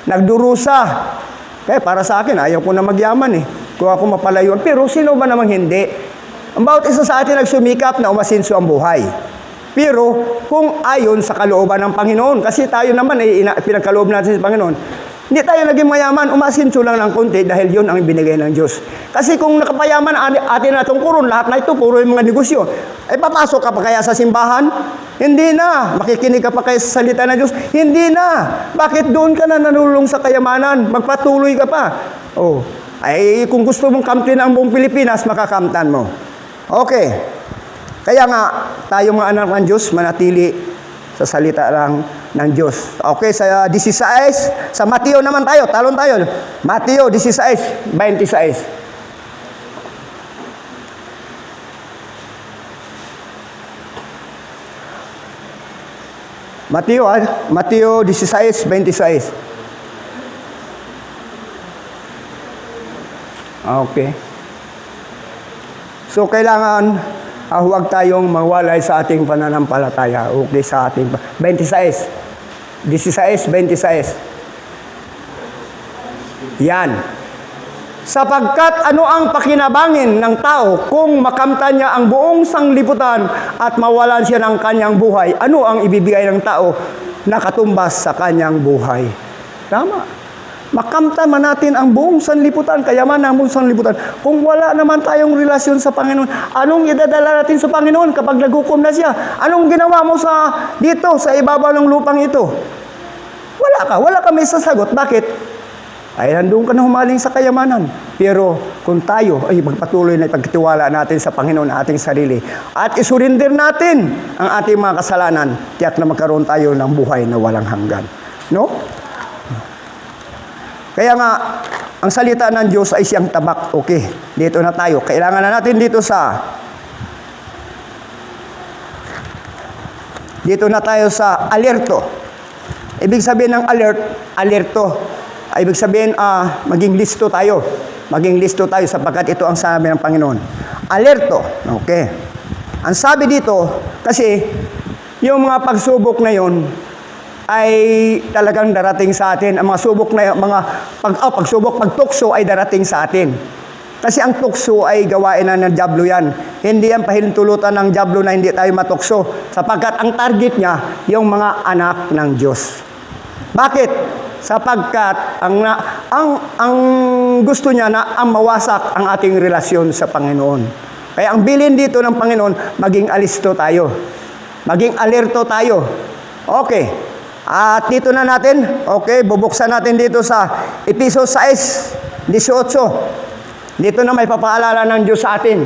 nagdurusa. Kaya para sa akin, ayaw ko na magyaman eh. Kung ako mapalayuan. Pero sino ba namang hindi? Ang bawat isa sa atin nagsumikap na umasinso ang buhay. Pero kung ayon sa kalooban ng Panginoon, kasi tayo naman ay pinagkaloob natin sa Panginoon, hindi tayo naging mayaman, umasinso lang ng konti dahil yun ang binigay ng Diyos. Kasi kung nakapayaman atin na itong kurun, lahat na ito, puro yung mga negosyo, ay papasok ka pa kaya sa simbahan? Hindi na. Makikinig ka pa kaya sa salita ng Diyos? Hindi na. Bakit doon ka na nanulong sa kayamanan? Magpatuloy ka pa. Oh. Ay kung gusto mong kamtin ang buong Pilipinas, makakamtan mo. Okay. Kaya nga, tayo mga anak ng Diyos, manatili sa salita lang ng Diyos. Okay, sa 16, sa Mateo naman tayo, talon tayo. Mateo 16, 26. Mateo 16, 26. Okay. So, kailangan huwag tayong mawalay sa ating pananampalataya. Okay, sa ating 26. 26. Yan. Sapagkat ano ang pakinabangin ng tao kung makamtan niya ang buong sanglibutan at mawalan siya ng kanyang buhay? Ano ang ibibigay ng tao na katumbas sa kanyang buhay? Tama. Makamtan man natin ang buong sanlibutan, kayamanan ng buong sanlibutan. Kung wala naman tayong relasyon sa Panginoon, anong idadala natin sa Panginoon kapag naghukom na siya? Anong ginawa mo sa ibabaw ng lupang ito? Wala ka may sasagot. Bakit? Ay, nandun ka na humaling sa kayamanan. Pero kung tayo ay magpatuloy na ipagtiwala natin sa Panginoon na ating sarili at isurinder natin ang ating mga kasalanan, tiyak na magkaroon tayo ng buhay na walang hanggan. No? Kaya nga, ang salita ng Diyos ay siyang tabak. Okay, dito na tayo. Kailangan na natin dito na tayo sa alerto. Ibig sabihin ng alerto. Ibig sabihin, maging listo tayo. Maging listo tayo sapagkat ito ang sabi ng Panginoon. Alerto. Okay. Ang sabi dito, kasi yung mga pagsubok na yon ay talagang darating sa atin. Ang mga pagtukso ay darating sa atin. Kasi ang tukso ay gawain na ng dyablo yan. Hindi yan pahintulutan ng dyablo na hindi tayo matukso. Sapagkat ang target niya, yung mga anak ng Diyos. Bakit? Sapagkat ang gusto niya na ang mawasak ang ating relasyon sa Panginoon. Kaya ang bilin dito ng Panginoon, maging alisto tayo. Maging alerto tayo. Okay. At dito na natin, okay, bubuksan natin dito sa Efesos 6, 18. Dito na may papaalala ng Diyos sa atin.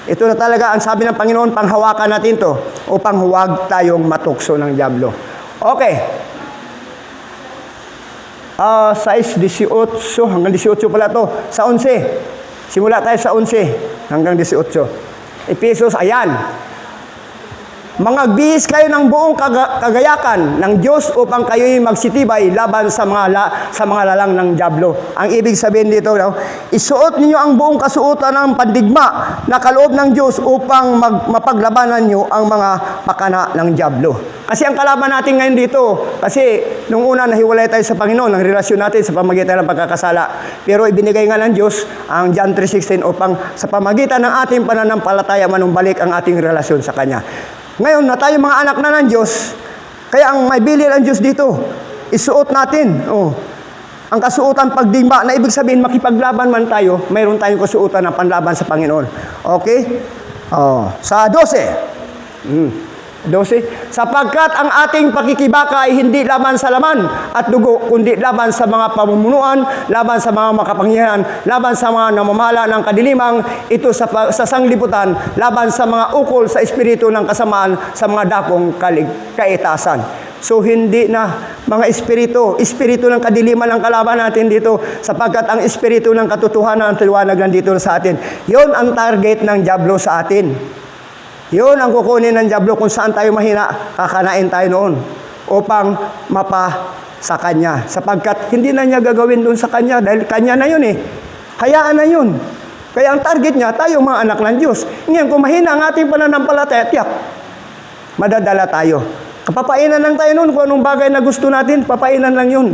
Ito na talaga ang sabi ng Panginoon, panghawakan natin to upang huwag tayong matukso ng dyablo. Okay. 6, 18, hanggang 18 pala to. Sa 11. Simula tayo sa 11 hanggang 18. Efesos, ayan. Mangagbihis kayo ng buong kagayakan ng Diyos upang kayo'y magsitibay laban sa mga lalang ng dyablo. Ang ibig sabihin dito, isuot ninyo ang buong kasuotan ng pandigma na kaloob ng Diyos upang mapaglabanan nyo ang mga pakana ng dyablo. Kasi ang kalaban natin ngayon dito, kasi nung una nahiwalay tayo sa Panginoon, ang relasyon natin sa pamagitan ng pagkakasala. Pero ibinigay nga ng Diyos ang John 3:16 upang sa pamagitan ng ating pananampalataya manumbalik ang ating relasyon sa Kanya. Ngayon na tayo mga anak na ng Diyos, kaya ang may bilin ang Diyos dito, isuot natin. Ang kasuotan pagdigma, na ibig sabihin makipaglaban man tayo, mayroon tayong kasuotan na panlaban sa Panginoon. Okay? Sa 12. 12. Sapagkat ang ating pakikibaka ay hindi laban sa laman at dugo, kundi laban sa mga pamumunuan, laban sa mga makapangyarihan, laban sa mga namamahala ng kadilimang, ito sa sanglibutan, laban sa mga ukol sa espiritu ng kasamaan, sa mga dakong kaitasan. So hindi na mga espiritu ng kadiliman ang kalaban natin dito, sapagkat ang espiritu ng katotohanan ang liwanag nandito sa atin. Yon ang target ng diablo sa atin. Yun ang kukunin ng diablo kung saan tayo mahina, kakanain tayo noon upang mapa sa kanya. Sapagkat hindi na niya gagawin doon sa kanya dahil kanya na yun eh. Hayaan na yun. Kaya ang target niya, tayo mga anak ng Diyos. Ngayon, kung mahina ang ating pananampalataya, tiyak, madadala tayo. Kapapainan lang tayo noon kung anong bagay na gusto natin, papainan lang yun.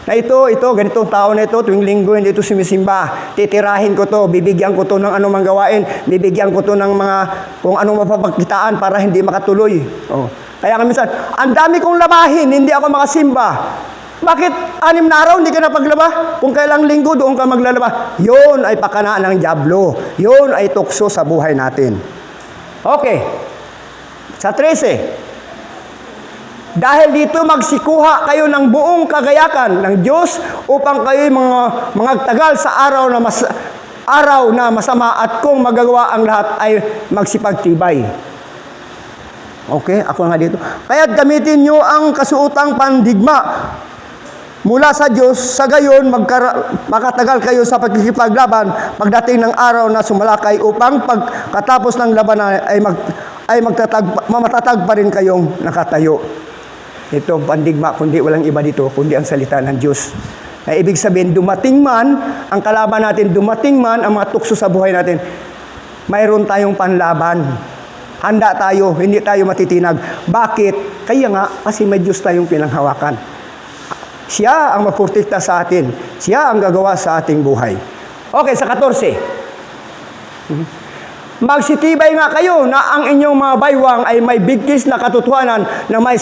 Na ito, ganitong tao na ito, tuwing linggo, hindi ito sumisimba. Titirahin ko to, bibigyan ko to ng anumang gawain, bibigyan ko to ng mga, kung anong mapapagkitaan para hindi makatuloy. Oh. Kaya minsan, ang dami kong labahin, hindi ako makasimba. Bakit 6 na araw, hindi ka napaglaba? Kung kailang linggo, doon ka maglalaba. Yun ay pakana ng diablo. Yun ay tukso sa buhay natin. Okay. Sa 13. Dahil dito magsikuha kayo ng buong kagayakan ng Diyos upang kayo mangagtagal sa araw na masama at kung magagawa ang lahat ay magsipagtibay. Okay, ako nga dito. Kaya't gamitin nyo ang kasuotang pandigma mula sa Diyos, sa gayon makatagal kayo sa pagkikipaglaban pagdating ng araw na sumalakay upang pagkatapos ng labanan ay matatag pa rin kayong nakatayo. Ito pandigma, kundi walang iba dito, kundi ang salita ng Diyos. Na ibig sabihin, dumating man ang kalaban natin, dumating man ang mga tukso sa buhay natin, mayroon tayong panlaban. Handa tayo, hindi tayo matitinag. Bakit? Kaya nga, kasi may Diyos tayong pinanghawakan. Siya ang maprotekta sa atin. Siya ang gagawa sa ating buhay. Okay, sa 14. Magsitibay nga kayo na ang inyong mga baywang ay may bigkis na katotohanan na may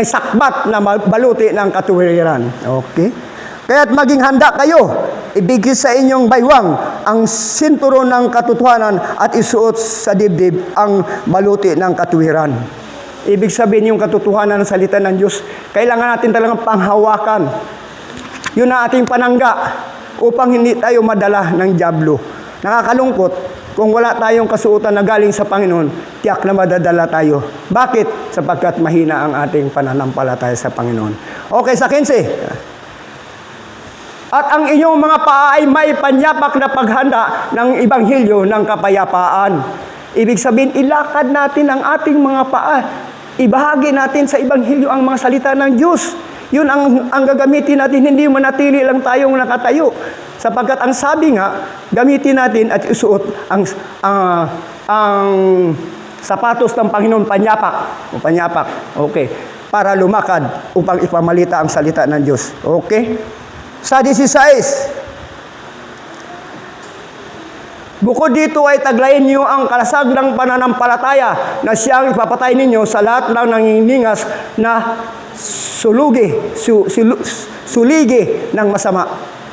sakbat na baluti ng katuwiran. Okay? Kaya't maging handa kayo, ibigkis sa inyong baywang ang sinturon ng katotohanan at isuot sa dibdib ang baluti ng katuwiran. Ibig sabihin yung katotohanan ng salita ng Diyos, kailangan natin talagang panghawakan. Yun ang ating panangga upang hindi tayo madala ng diablo. Nakakalungkot, kung wala tayong kasuotan na galing sa Panginoon, tiyak na madadala tayo. Bakit? Sapagkat mahina ang ating pananampalataya sa Panginoon. Okay, sa 15. At ang inyong mga paa ay may panyapak na paghanda ng Ibanghilyo ng kapayapaan. Ibig sabihin, ilakad natin ang ating mga paa. Ibahagi natin sa Ibanghilyo ang mga salita ng Diyos. Yun ang gagamitin natin, hindi manatili lang tayong nakatayo. Sapagkat ang sabi nga, gamitin natin at isuot ang sapatos ng Panginoon, panyapak. Okay. Para lumakad upang ipamalita ang salita ng Diyos. Okay? Sa 16. Bukod dito ay taglayin niyo ang kalasag ng pananampalataya na siyang ipapatay ninyo sa lahat ng nangingingas na suligi ng masama.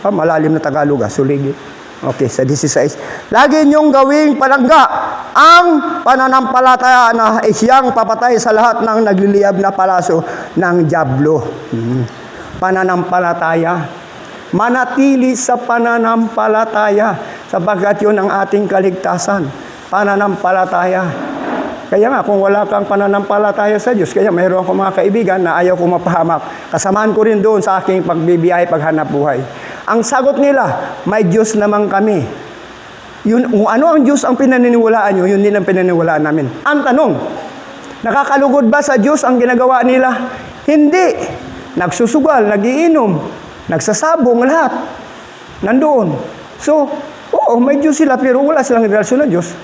Malalim na Tagalog, suligi. Okay, sa 16. Lagi niyong gawing palangga ang pananampalataya na siyang papatay sa lahat ng nagliliyab na palaso ng diablo. Pananampalataya. Manatili sa pananampalataya sapagkat yun ang ating kaligtasan. Pananampalataya. Kaya nga, kung wala kang pananampalataya sa Diyos, kaya mayroon akong mga kaibigan na ayaw ko mapahamak. Kasamaan ko rin doon sa aking pagbibiyay, paghanap buhay. Ang sagot nila, may Diyos naman kami. Yun, kung ano ang Diyos ang pinaniniwalaan nyo, yun din ang pinaniniwalaan namin. Ang tanong, nakakalugod ba sa Diyos ang ginagawa nila? Hindi. Nagsusugal, nagiinom, nagsasabong, lahat. Nandoon. So, oo, may Diyos sila, pero wala silang relasyon na Diyos.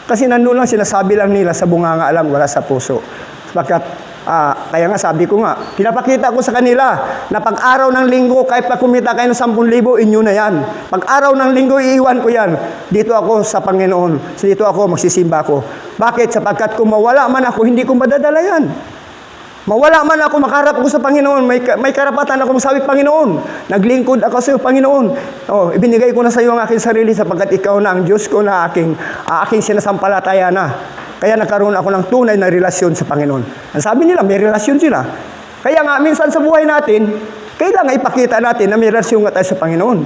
Kasi nandoon lang, sinasabi lang nila sa bunganga lang, wala sa puso. Bakit? Kaya nga sabi ko nga, pinapakita ko sa kanila na pag-araw ng linggo, kahit pa kumita kayo ng 10,000, inyo na yan. Pag-araw ng linggo, iiwan ko yan. Dito ako sa Panginoon. Dito ako, magsisimba ko. Bakit? Sapagkat kung mawala man ako, hindi ko madadala yan. Mawala man ako, makaharap ako sa Panginoon, may karapatan ako masabi, Panginoon, naglingkod ako sa iyo, Panginoon. Ibinigay ko na sa iyo ang aking sarili sapagkat ikaw na ang Diyos ko na aking sinasampalataya na. Kaya nagkaroon ako ng tunay na relasyon sa Panginoon. Ang sabi nila, may relasyon sila. Kaya nga, minsan sa buhay natin, kailangan ipakita natin na may relasyon nga tayo sa Panginoon.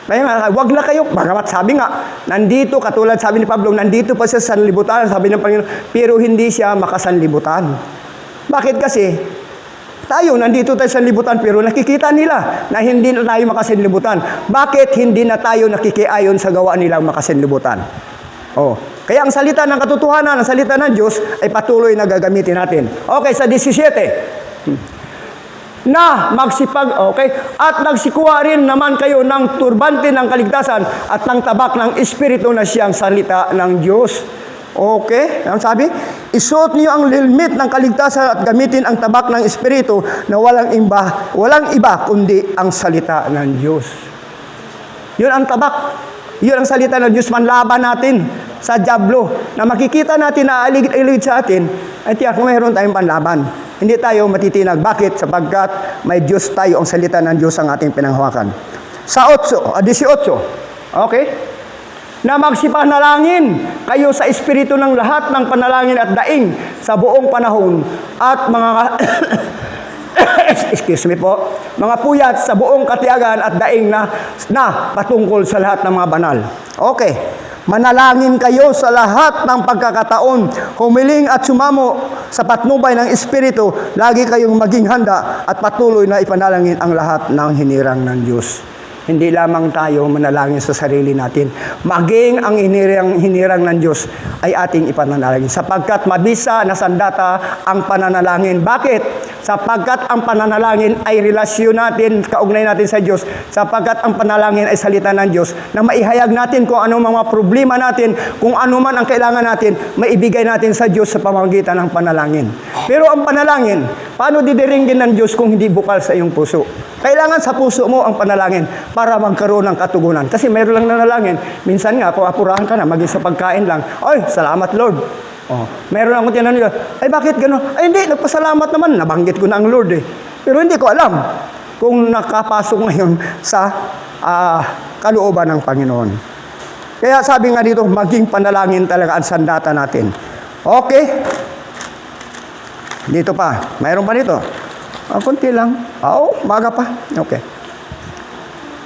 Kaya nga, wag na kayo, bagamat sabi nga, nandito, katulad sabi ni Pablo, nandito pa siya sa sanlibutan, sabi ng Panginoon, pero hindi siya makasanlibutan. Bakit kasi? Tayo, nandito tayo sa libutan, pero nakikita nila na hindi na tayo makasanlibutan. Bakit hindi na tayo nakikiayon sa gawa nilang makasanlibutan? Oh. Kaya ang salita ng katotohanan, ang salita ng Diyos, ay patuloy na gagamitin natin. Okay, sa 17. Na magsipag, okay, at nagsikuha rin naman kayo ng turbante ng kaligtasan at ng tabak ng Espiritu na siyang salita ng Diyos. Okay, ang sabi, isuot niyo ang helmet ng kaligtasan at gamitin ang tabak ng Espiritu na walang iba kundi ang salita ng Diyos. Yun ang tabak. Yun ang salita ng Diyos, manlaban natin sa dyablo. Na makikita natin na aligid sa atin, ay tiyak kung mayroon tayong panlaban. Hindi tayo matitinag. Bakit? Sapagkat may Diyos tayo, ang salita ng Diyos ang ating pinanghawakan. Sa 18, okay? Na magsipanalangin kayo sa espiritu ng lahat ng panalangin at daing sa buong panahon at mga excuse me po, mga puyat sa buong katiyagan at daing na patungkol sa lahat ng mga banal. Okay. Manalangin kayo sa lahat ng pagkakataon, humiling at sumamo sa patnubay ng Espiritu, lagi kayong maging handa at patuloy na ipanalangin ang lahat ng hinirang ng Diyos. Hindi lamang tayo manalangin sa sarili natin, maging ang hinirang ng Diyos ay ating ipanalangin. Sapagkat mabisa na sandata ang pananalangin. Bakit? Sapagkat ang pananalangin ay relasyon natin, kaugnay natin sa Diyos. Sapagkat ang panalangin ay salita ng Diyos na maihayag natin kung ano mga problema natin, kung ano man ang kailangan natin, maibigay natin sa Diyos sa pamamagitan ng panalangin. Pero ang panalangin, paano didiringgin ng Diyos kung hindi bukal sa iyong puso? Kailangan sa puso mo ang panalangin para magkaroon ng katugunan. Kasi mayroon lang nanalangin. Minsan nga, kung apurahan ka na, maging sa pagkain lang, ay, salamat Lord. Oh, meron akong tinanong, ay bakit gano'n? Ay hindi, nagpasalamat naman, nabanggit ko na ang Lord eh. Pero hindi ko alam kung nakapasok ngayon sa kalooban ng Panginoon. Kaya sabi nga dito, maging panalangin talaga ang sandata natin. Okay? Dito pa, mayroon pa dito. Kunti lang. Maga pa. Okay.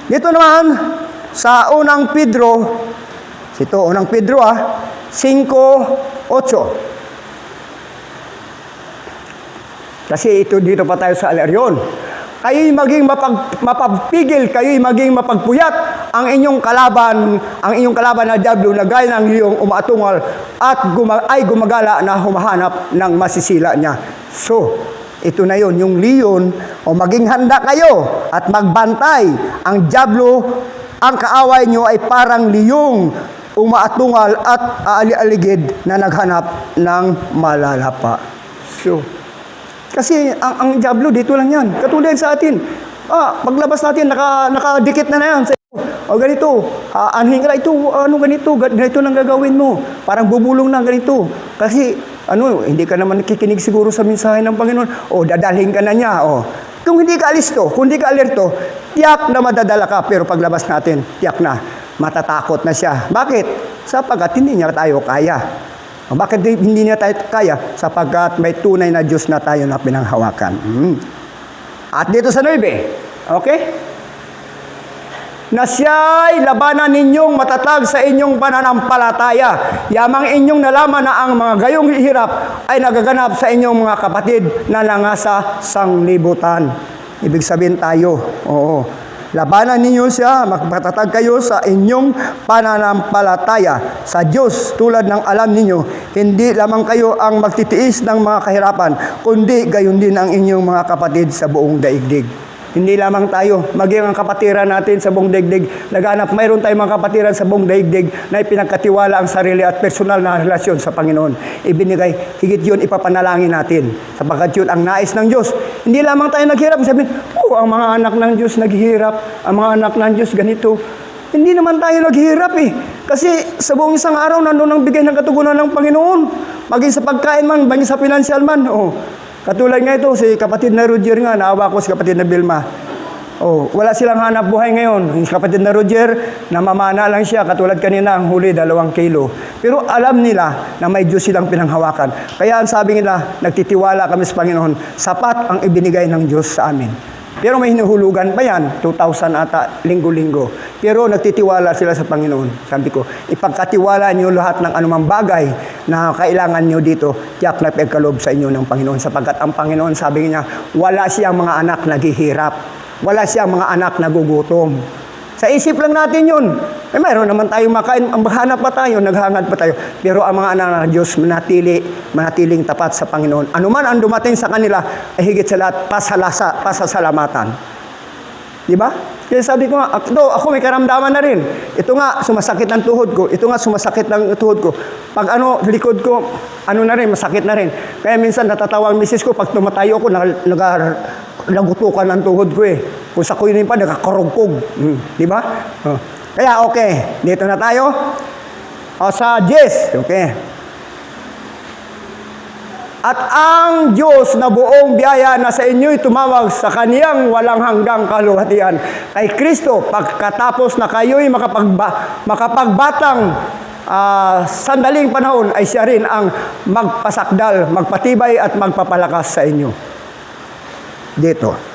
Dito naman, sa unang Pedro, unang Pedro 5:8. Kasi dito pa tayo sa aleryon. Kayo'y maging mapagpigil, kayo'y maging mapagpuyat ang inyong kalaban na dyablo na gaya ng liyong umaatungal at ay gumagala na humahanap ng masisila niya. So, ito na yun, yung leon, o maging handa kayo at magbantay. Ang dyablo, ang kaaway nyo ay parang liyong umaatungal at aali-aligid na naghanap ng malalapa. So, kasi ang dyablo dito lang yan. Katulad sa atin. Paglabas natin, nakadikit na yan sa iyo. O ganito, anhin ka ito, ganito nang gagawin mo. Parang bubulong na ganito. Kasi, hindi ka naman nakikinig siguro sa mensahe ng Panginoon. O, dadalhin ka na niya. O, kung hindi ka alisto, kung hindi ka alerto, tiyak na madadala ka. Pero paglabas natin, tiyak na, matatakot na siya. Bakit? Sapagkat hindi niya tayo kaya. Bakit hindi niya tayo kaya? Sapagkat may tunay na Diyos na tayo na pinanghawakan. At dito sa 9, okay? Na siya'y labanan ninyong matatag sa inyong pananampalataya. Yamang inyong nalaman na ang mga gayong hirap ay nagaganap sa inyong mga kapatid na nangasa sanglibutan. Ibig sabihin tayo, labanan ninyo siya, magpatatag kayo sa inyong pananampalataya sa Diyos tulad ng alam ninyo, hindi lamang kayo ang magtitiis ng mga kahirapan, kundi gayon din ang inyong mga kapatid sa buong daigdig. Hindi lamang tayo, maging ang kapatiran natin sa buong daigdig. Naghanap, mayroon tayong mga kapatiran sa buong daigdig na ipinagkatiwala ang sarili at personal na relasyon sa Panginoon. Ibinigay, higit yun, ipapanalangin natin. Sapagkat yun ang nais ng Diyos. Hindi lamang tayo naghirap. Sabihin, ang mga anak ng Diyos naghihirap. Ang mga anak ng Diyos ganito. Hindi naman tayo naghihirap eh. Kasi sa buong isang araw, nandun ang bigay ng katugunan ng Panginoon. Maging sa pagkain man, maging sa financial man. Katulad nga ito, si kapatid na Roger nga, naawa ko si kapatid na Vilma. Wala silang hanap buhay ngayon. Yung kapatid na Roger, namamana lang siya, katulad kanina, ang huli, 2 kilo. Pero alam nila na may Diyos silang pinanghawakan. Kaya ang sabi nila, nagtitiwala kami sa Panginoon, sapat ang ibinigay ng Diyos sa amin. Pero may hinuhulugan pa yan, 2,000 ata, linggo-linggo. Pero nagtitiwala sila sa Panginoon. Sabi ko, ipagkatiwala niyo lahat ng anumang bagay na kailangan niyo dito, tiyak na pagkaloob sa inyo ng Panginoon. Sapagkat ang Panginoon, sabi niya, wala siyang mga anak naghihirap. Wala siyang mga anak nagugutom. Sa isip lang natin yun. Mayroon naman tayong makain, ang hanap pa tayo, naghangad pa tayo. Pero ang mga anak ng Diyos, manatiling tapat sa Panginoon. Ano man ang dumating sa kanila, ay higit sa lahat, pasasalamatan. Di ba? Kaya sabi ko nga, ako may karamdaman na rin. Ito nga, sumasakit ng tuhod ko. Ito nga, sumasakit ng tuhod ko. Pag likod ko, na rin, masakit na rin. Kaya minsan natatawa ang misis ko, pag tumatayo ako, nagutukan ng tuhod ko eh. Kung sa kunin pa, nakakarugkog. Di ba? Kaya okay, dito na tayo. Sa 10, okay. At ang Diyos na buong biyaya na sa inyo'y tumawag sa kaniyang walang hanggang kaluwalhatian kay Kristo, pagkatapos na kayo'y makapagbatang sandaling panahon, ay siya rin ang magpasakdal, magpatibay at magpapalakas sa inyo. Dito.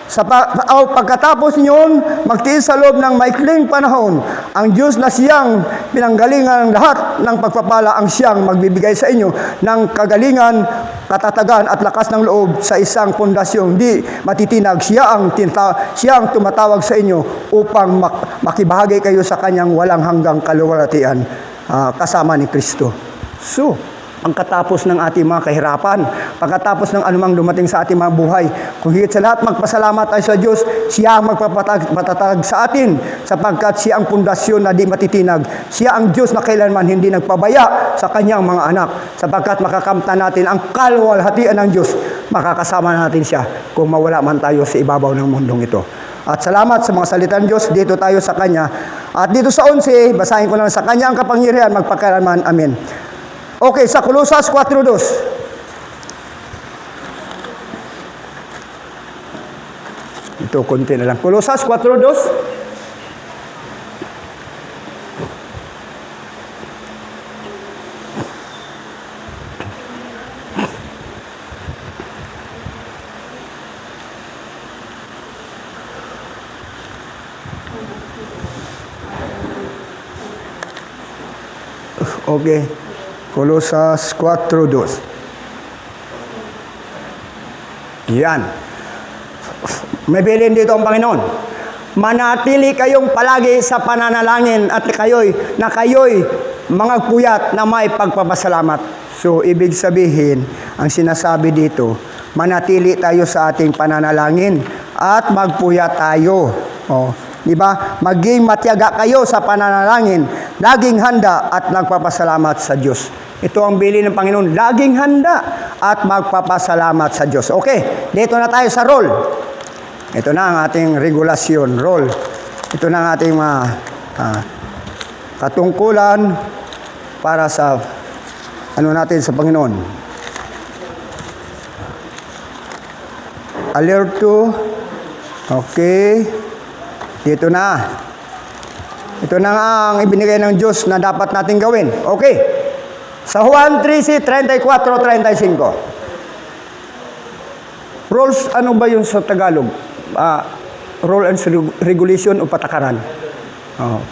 Pagkatapos niyon, magtiis sa loob ng maikling panahon, ang Diyos na siyang pinanggalingan ng lahat ng pagpapala, ang siyang magbibigay sa inyo ng kagalingan, katatagan at lakas ng loob sa isang pundasyong di matitinag. Siya ang tumatawag sa inyo upang makibahagi kayo sa kanyang walang hanggang kaluwalhatian kasama ni Kristo. So, pagkatapos ng ating mga kahirapan, pagkatapos ng anumang dumating sa ating mga buhay, kung higit sa lahat magpasalamat tayo sa Diyos, siya ang magpapatatag sa atin, sapagkat siya ang pundasyon na di matitinag. Siya ang Diyos na kailanman hindi nagpabaya sa kanyang mga anak, sapagkat makakamtan natin ang kaluwalhatian ng Diyos, makakasama natin siya kung mawala man tayo sa ibabaw ng mundong ito. At salamat sa mga salitang Diyos, dito tayo sa Kanya. At dito sa 11, basahin ko lang, sa Kanya ang kapangyarihan magpakailanman. Amen. Okay, sa Kolosas 4:2. Ito, konti na lang. Kolosas 4:2. Okay. Kolosas 4:2. Yan. May bilin dito ang Panginoon. Manatili kayong palagi sa pananalangin at kayo'y mga puyat na may pagpapasalamat. So, ibig sabihin, ang sinasabi dito, manatili tayo sa ating pananalangin at magpuyat tayo. Di ba? Maging matiyaga kayo sa pananalangin, laging handa at nagpapasalamat sa Diyos. Ito ang bilin ng Panginoon, laging handa at magpapasalamat sa Diyos. Okay, dito na tayo sa role. Ito na ang ating regulasyon, role. Ito na ang ating katungkulan para sa natin sa Panginoon. Alerto. Okay. Dito na. Ito na ang ibinigay ng Diyos na dapat natin gawin. Okay. Sa Juan 13:34. Rules, ano ba yun sa Tagalog? Rule and regulation o patakaran?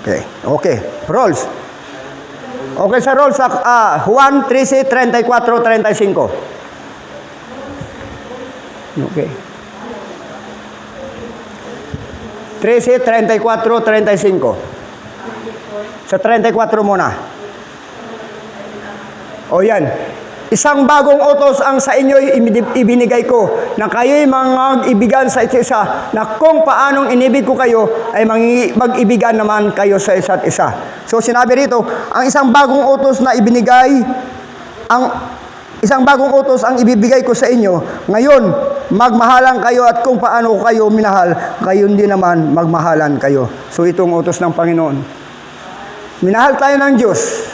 Okay. Okay. Rules. Okay, sa rules, Juan 13:34-35. Okay. 13:34-35. Sa 34 muna. O yan. Isang bagong utos ang sa inyo'y ibinigay ko, na kayo'y mag-ibigan sa isa't isa, na kung paanong inibig ko kayo, ay mag-ibigan naman kayo sa isa't isa. So sinabi rito, ang isang bagong utos na ibinigay, isang bagong utos ang ibibigay ko sa inyo. Ngayon, magmahalan kayo, at kung paano kayo minahal, gayon din naman magmahalan kayo. So itong utos ng Panginoon. Minahal tayo ng Diyos.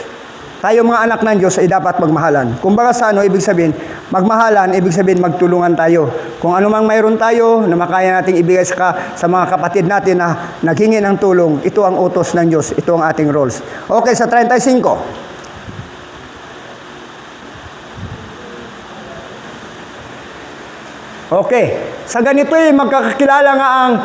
Tayo mga anak ng Diyos ay dapat magmahalan. Kumbaga sa ibig sabihin, magmahalan, ibig sabihin magtulungan tayo. Kung ano mang mayroon tayo na makaya nating ibigay sa mga kapatid natin na naghingi ng tulong, ito ang utos ng Diyos, ito ang ating roles. Okay, sa 35. Okay, sa ganito magkakakilala nga ang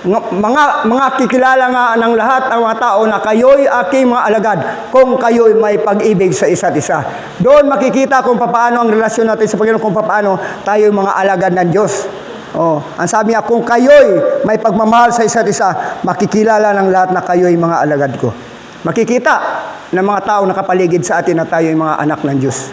mga kikilala nga ng lahat ng mga tao na kayo'y aking mga alagad kung kayo'y may pag-ibig sa isa't isa. Doon makikita kung paano ang relasyon natin sa Panginoon, kung paano tayo'y mga alagad ng Diyos. Oh, ang sabi niya, kung kayo'y may pagmamahal sa isa't isa, makikilala ng lahat na kayo'y mga alagad ko. Makikita ng mga tao nakapaligid sa atin na tayo'y mga anak ng Diyos.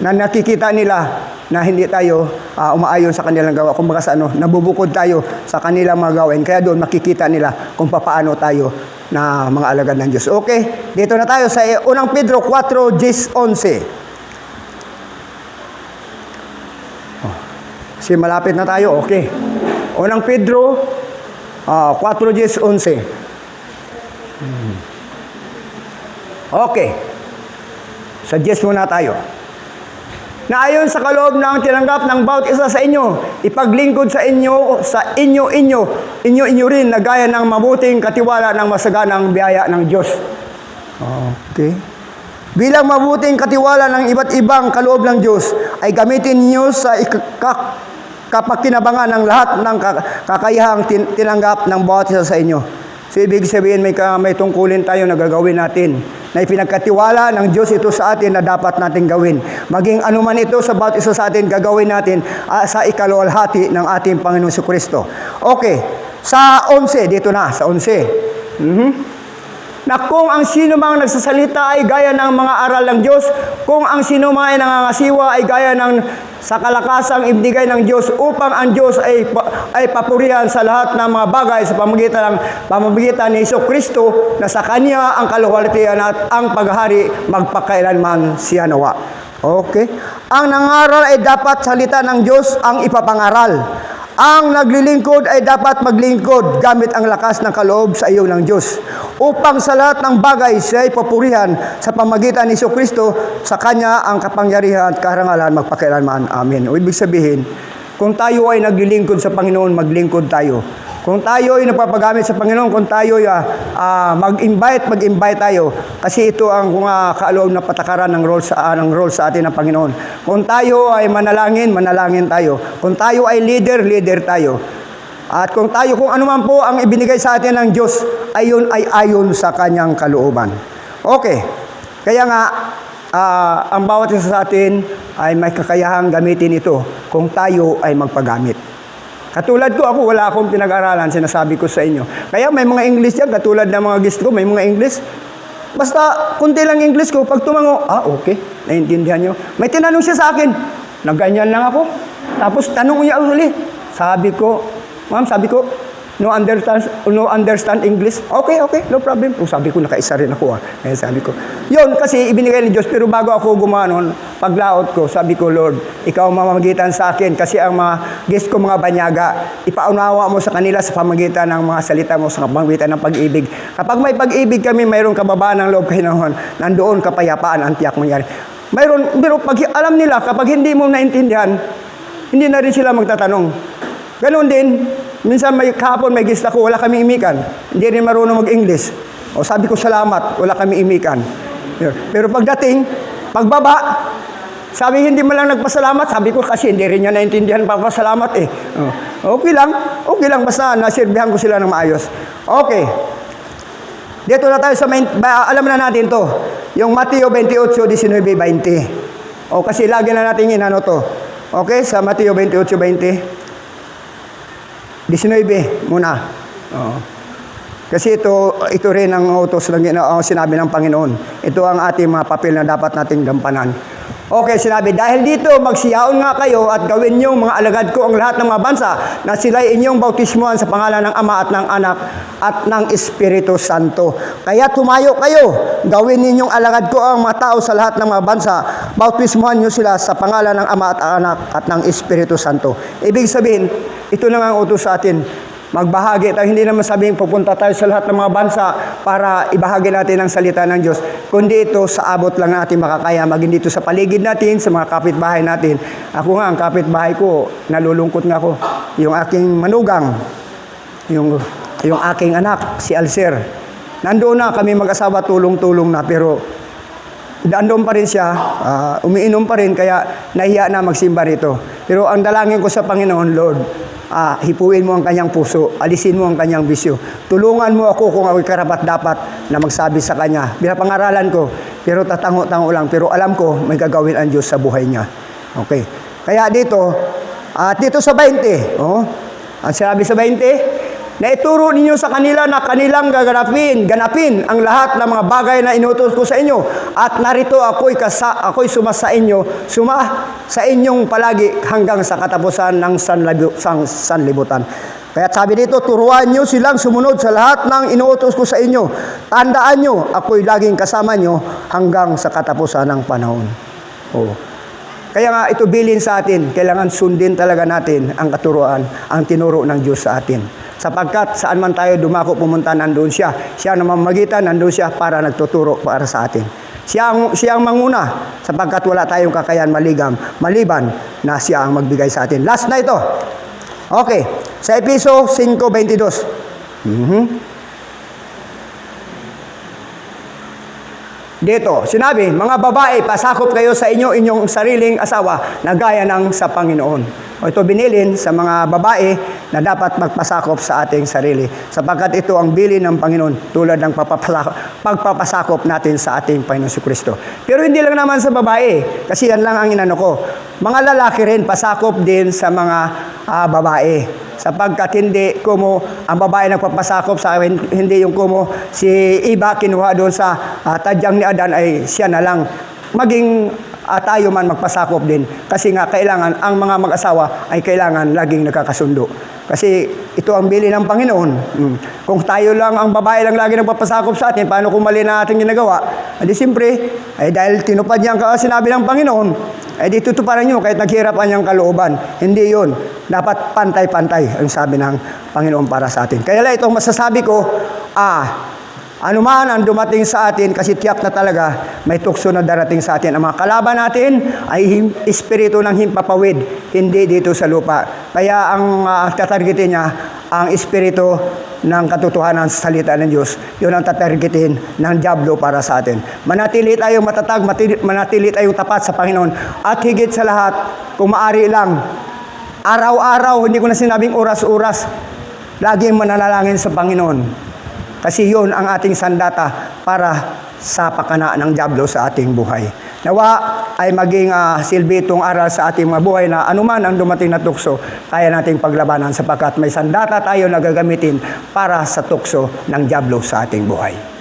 Na nakikita nila na hindi tayo umaayon sa kanilang gawa. Kung baka nabubukod tayo sa kanilang mga gawain. Kaya doon makikita nila kung paano tayo na mga alagad ng Diyos. Okay, dito na tayo sa 1 Pedro 4:11. Kasi malapit na tayo, okay. 1 Pedro 4:11. Okay. Suggest muna tayo. Na ayon sa kaloob ng tinanggap ng bawat isa sa inyo, ipaglingkod sa inyo rin na gaya ng mabuting katiwala ng masaganang biyaya ng Diyos. Okay. Bilang mabuting katiwala ng iba't ibang kaloob ng Diyos, ay gamitin niyo sa kapakinabangan ng lahat ng kakayahang tinanggap ng bawat isa sa inyo. So, ibig sabihin, may tungkulin tayo na gagawin natin na ipinagkatiwala ng Diyos ito sa atin na dapat natin gawin. Maging anuman ito sa bawat isa sa atin, gagawin natin sa ikaluwalhati ng ating Panginoon Jesucristo. Okay, sa 11, dito na, sa 11. Na kung ang sino mang nagsasalita ay gaya ng mga aral ng Diyos, kung ang sino mang ay nangangasiwa ay gaya ng sa kalakasang ibigay ng Diyos upang ang Diyos ay papurihan sa lahat ng mga bagay sa pamamagitan ni Jesucristo na sa Kanya ang kaluwalhatian at ang paghahari magpakailanman siya nawa. Okay? Ang nangaral ay dapat salita ng Diyos ang ipapangaral. Ang naglilingkod ay dapat maglingkod gamit ang lakas ng kaloob sa iyo ng Diyos upang sa lahat ng bagay siya ay papurihan sa pamagitan ni Jesucristo, sa Kanya ang kapangyarihan at karangalan magpakailanman. Amen. O ibig sabihin, kung tayo ay naglilingkod sa Panginoon, maglingkod tayo. Kung tayo ay nagpapagamit sa Panginoon, kung tayo ay mag-invite tayo. Kasi ito ang kaaloob na patakaran ng role sa atin ng Panginoon. Kung tayo ay manalangin tayo. Kung tayo ay leader tayo. At kung ano man po ang ibinigay sa atin ng Diyos, ayon ay ayon sa Kanyang kalooban. Okay. Kaya nga, ang bawat isa sa atin ay may kakayahang gamitin ito kung tayo ay magpagamit. Katulad ko, wala akong pinag-aralan, sinasabi ko sa inyo. Kaya may mga English yan, katulad ng mga guest ko, may mga English. Basta, kunti lang English ko, pag tumango, okay, naiintindihan nyo. May tinanong siya sa akin, nagganyan lang ako. Tapos, tanong niya uli. Sabi ko, ma'am, no understand English? Okay, no problem. Sabi ko, nakaisa rin ako. Kaya sabi ko, yun, kasi ibinigay ni Diyos, pero bago ako gumanon, paglaot ko, sabi ko, Lord, ikaw mamamagitan sa akin, kasi ang mga guest ko, mga banyaga, ipaunawa mo sa kanila sa pamagitan ng mga salita mo, sa pamagitan ng pag-ibig. Kapag may pag-ibig kami, mayroong kababaan ng loob kayo noon, nandoon kapayapaan ang tiyak mangyari. Pero pag alam nila, kapag hindi mo naintindihan, hindi na rin sila magtatanong. Ganon din, minsan kahapon may guest ako, wala kami imikan. Hindi rin marunong mag-English. Sabi ko, salamat, wala kami imikan. Pero pagdating, pagbaba, sabi hindi mo lang nagpasalamat. Sabi ko, kasi hindi rin niya naintindihan papasalamat eh. Okay lang, basta nasirbihan ko sila ng maayos. Okay. Dito na tayo sa alam na natin to. Yung Mateo 28, 19, 20. Kasi lagi na natin inano to. Okay, sa Mateo 28, 20. 19 muna. Kasi ito rin ang utos ng sinabi ng Panginoon. Ito ang ating mga papel na dapat nating gampanan. Okay, sinabi, dahil dito magsiyaon nga kayo at gawin niyo mga alagad ko ang lahat ng mga bansa na sila'y inyong bautismuhan sa pangalan ng Ama at ng Anak at ng Espiritu Santo. Kaya tumayo kayo, gawin ninyong alagad ko ang mga tao sa lahat ng mga bansa, bautismuhan niyo sila sa pangalan ng Ama at Anak at ng Espiritu Santo. Ibig sabihin, ito na nga ang utos sa atin, Magbahagi tayo, hindi naman sabihin pupunta tayo sa lahat ng mga bansa para ibahagi natin ang salita ng Diyos. Kundi ito sa abot lang natin makakaya, maging dito sa paligid natin, sa mga kapitbahay natin. Ako nga, ang kapitbahay ko, nalulungkot nga ako. Yung aking manugang, yung aking anak, si Alcer. Nandoon na kami mag-asawa, tulong-tulong na, pero nandoon pa rin siya, umiinom pa rin, kaya nahiya na magsimba rito. Pero ang dalangin ko sa Panginoon, Lord, hipuin mo ang kanyang puso, alisin mo ang kanyang bisyo. Tulungan mo ako kung ako'y karapat-dapat na magsabi sa kanya. Pinapangaralan ko, pero tatango-tango lang. Pero alam ko, may gagawin ang Diyos sa buhay niya. Okay. Kaya dito sa 20, ang sinabi sa 20, na ituro ninyo sa kanila na kanilang ganapin ang lahat ng mga bagay na inutos ko sa inyo. At narito ako'y suma sa inyong palagi hanggang sa katapusan ng sanlibutan. Kaya sabi dito, turuan nyo silang sumunod sa lahat ng inuutos ko sa inyo. Tandaan nyo, ako'y laging kasama nyo hanggang sa katapusan ng panahon. Kaya nga ito bilin sa atin, kailangan sundin talaga natin ang katuruan, ang tinuro ng Diyos sa atin. Sapagkat saan man tayo dumako pumunta, nandoon siya. Siya ang namamagitan, nandoon siya para nagtuturo para sa atin. Siya ang manguna, sapagkat wala tayong kakayahan maliban na siya ang magbigay sa atin. Last na ito. Okay, sa Efeso 5:22. Dito, sinabi, mga babae, pasakop kayo sa inyong sariling asawa na gaya ng sa Panginoon. Ito binilin sa mga babae na dapat magpasakop sa ating sarili. Sapagkat ito ang bilin ng Panginoon tulad ng pagpapasakop natin sa ating Panginoon si Kristo. Pero hindi lang naman sa babae, kasi yan lang ang inano ko. Mga lalaki rin, pasakop din sa mga babae. Sapagkat hindi kumo ang babae nagpapasakop sa akin, hindi yung kumo si Iba kinuha doon sa tadyang ni Adan ay siya na lang. Maging tayo man magpasakop din. Kasi nga kailangan, ang mga mag-asawa ay kailangan laging nagkakasundo. Kasi ito ang bili ng Panginoon. Kung tayo lang, ang babae lang lagi nagpapasakop sa atin, paano kung mali na ating ginagawa? Di siyempre, dahil tinupad niya ang sinabi ng Panginoon, di tutuparan nyo kahit naghirapan niyang kalooban. Hindi yun. Dapat pantay-pantay ang sabi ng Panginoon para sa atin. Kaya lang itong masasabi ko, ano man ang dumating sa atin, kasi tiyak na talaga may tukso na darating sa atin. Ang mga kalaban natin ay espiritu ng himpapawid, hindi dito sa lupa. Kaya ang tatargetin niya, ang espiritu ng katotohanan sa salita ng Diyos. Yun ang tatargetin ng diablo para sa atin. Manatili tayong matatag, manatili tayong tapat sa Panginoon. At higit sa lahat, kung maaari lang, araw-araw, hindi ko na sinabing oras-oras, laging mananalangin sa Panginoon. Kasi yun ang ating sandata para sa pakana ng diablo sa ating buhay. Nawa ay maging silbi itong aral sa ating mga buhay na anuman ang dumating na tukso, kaya nating paglabanan sapagkat may sandata tayo na gagamitin para sa tukso ng diablo sa ating buhay.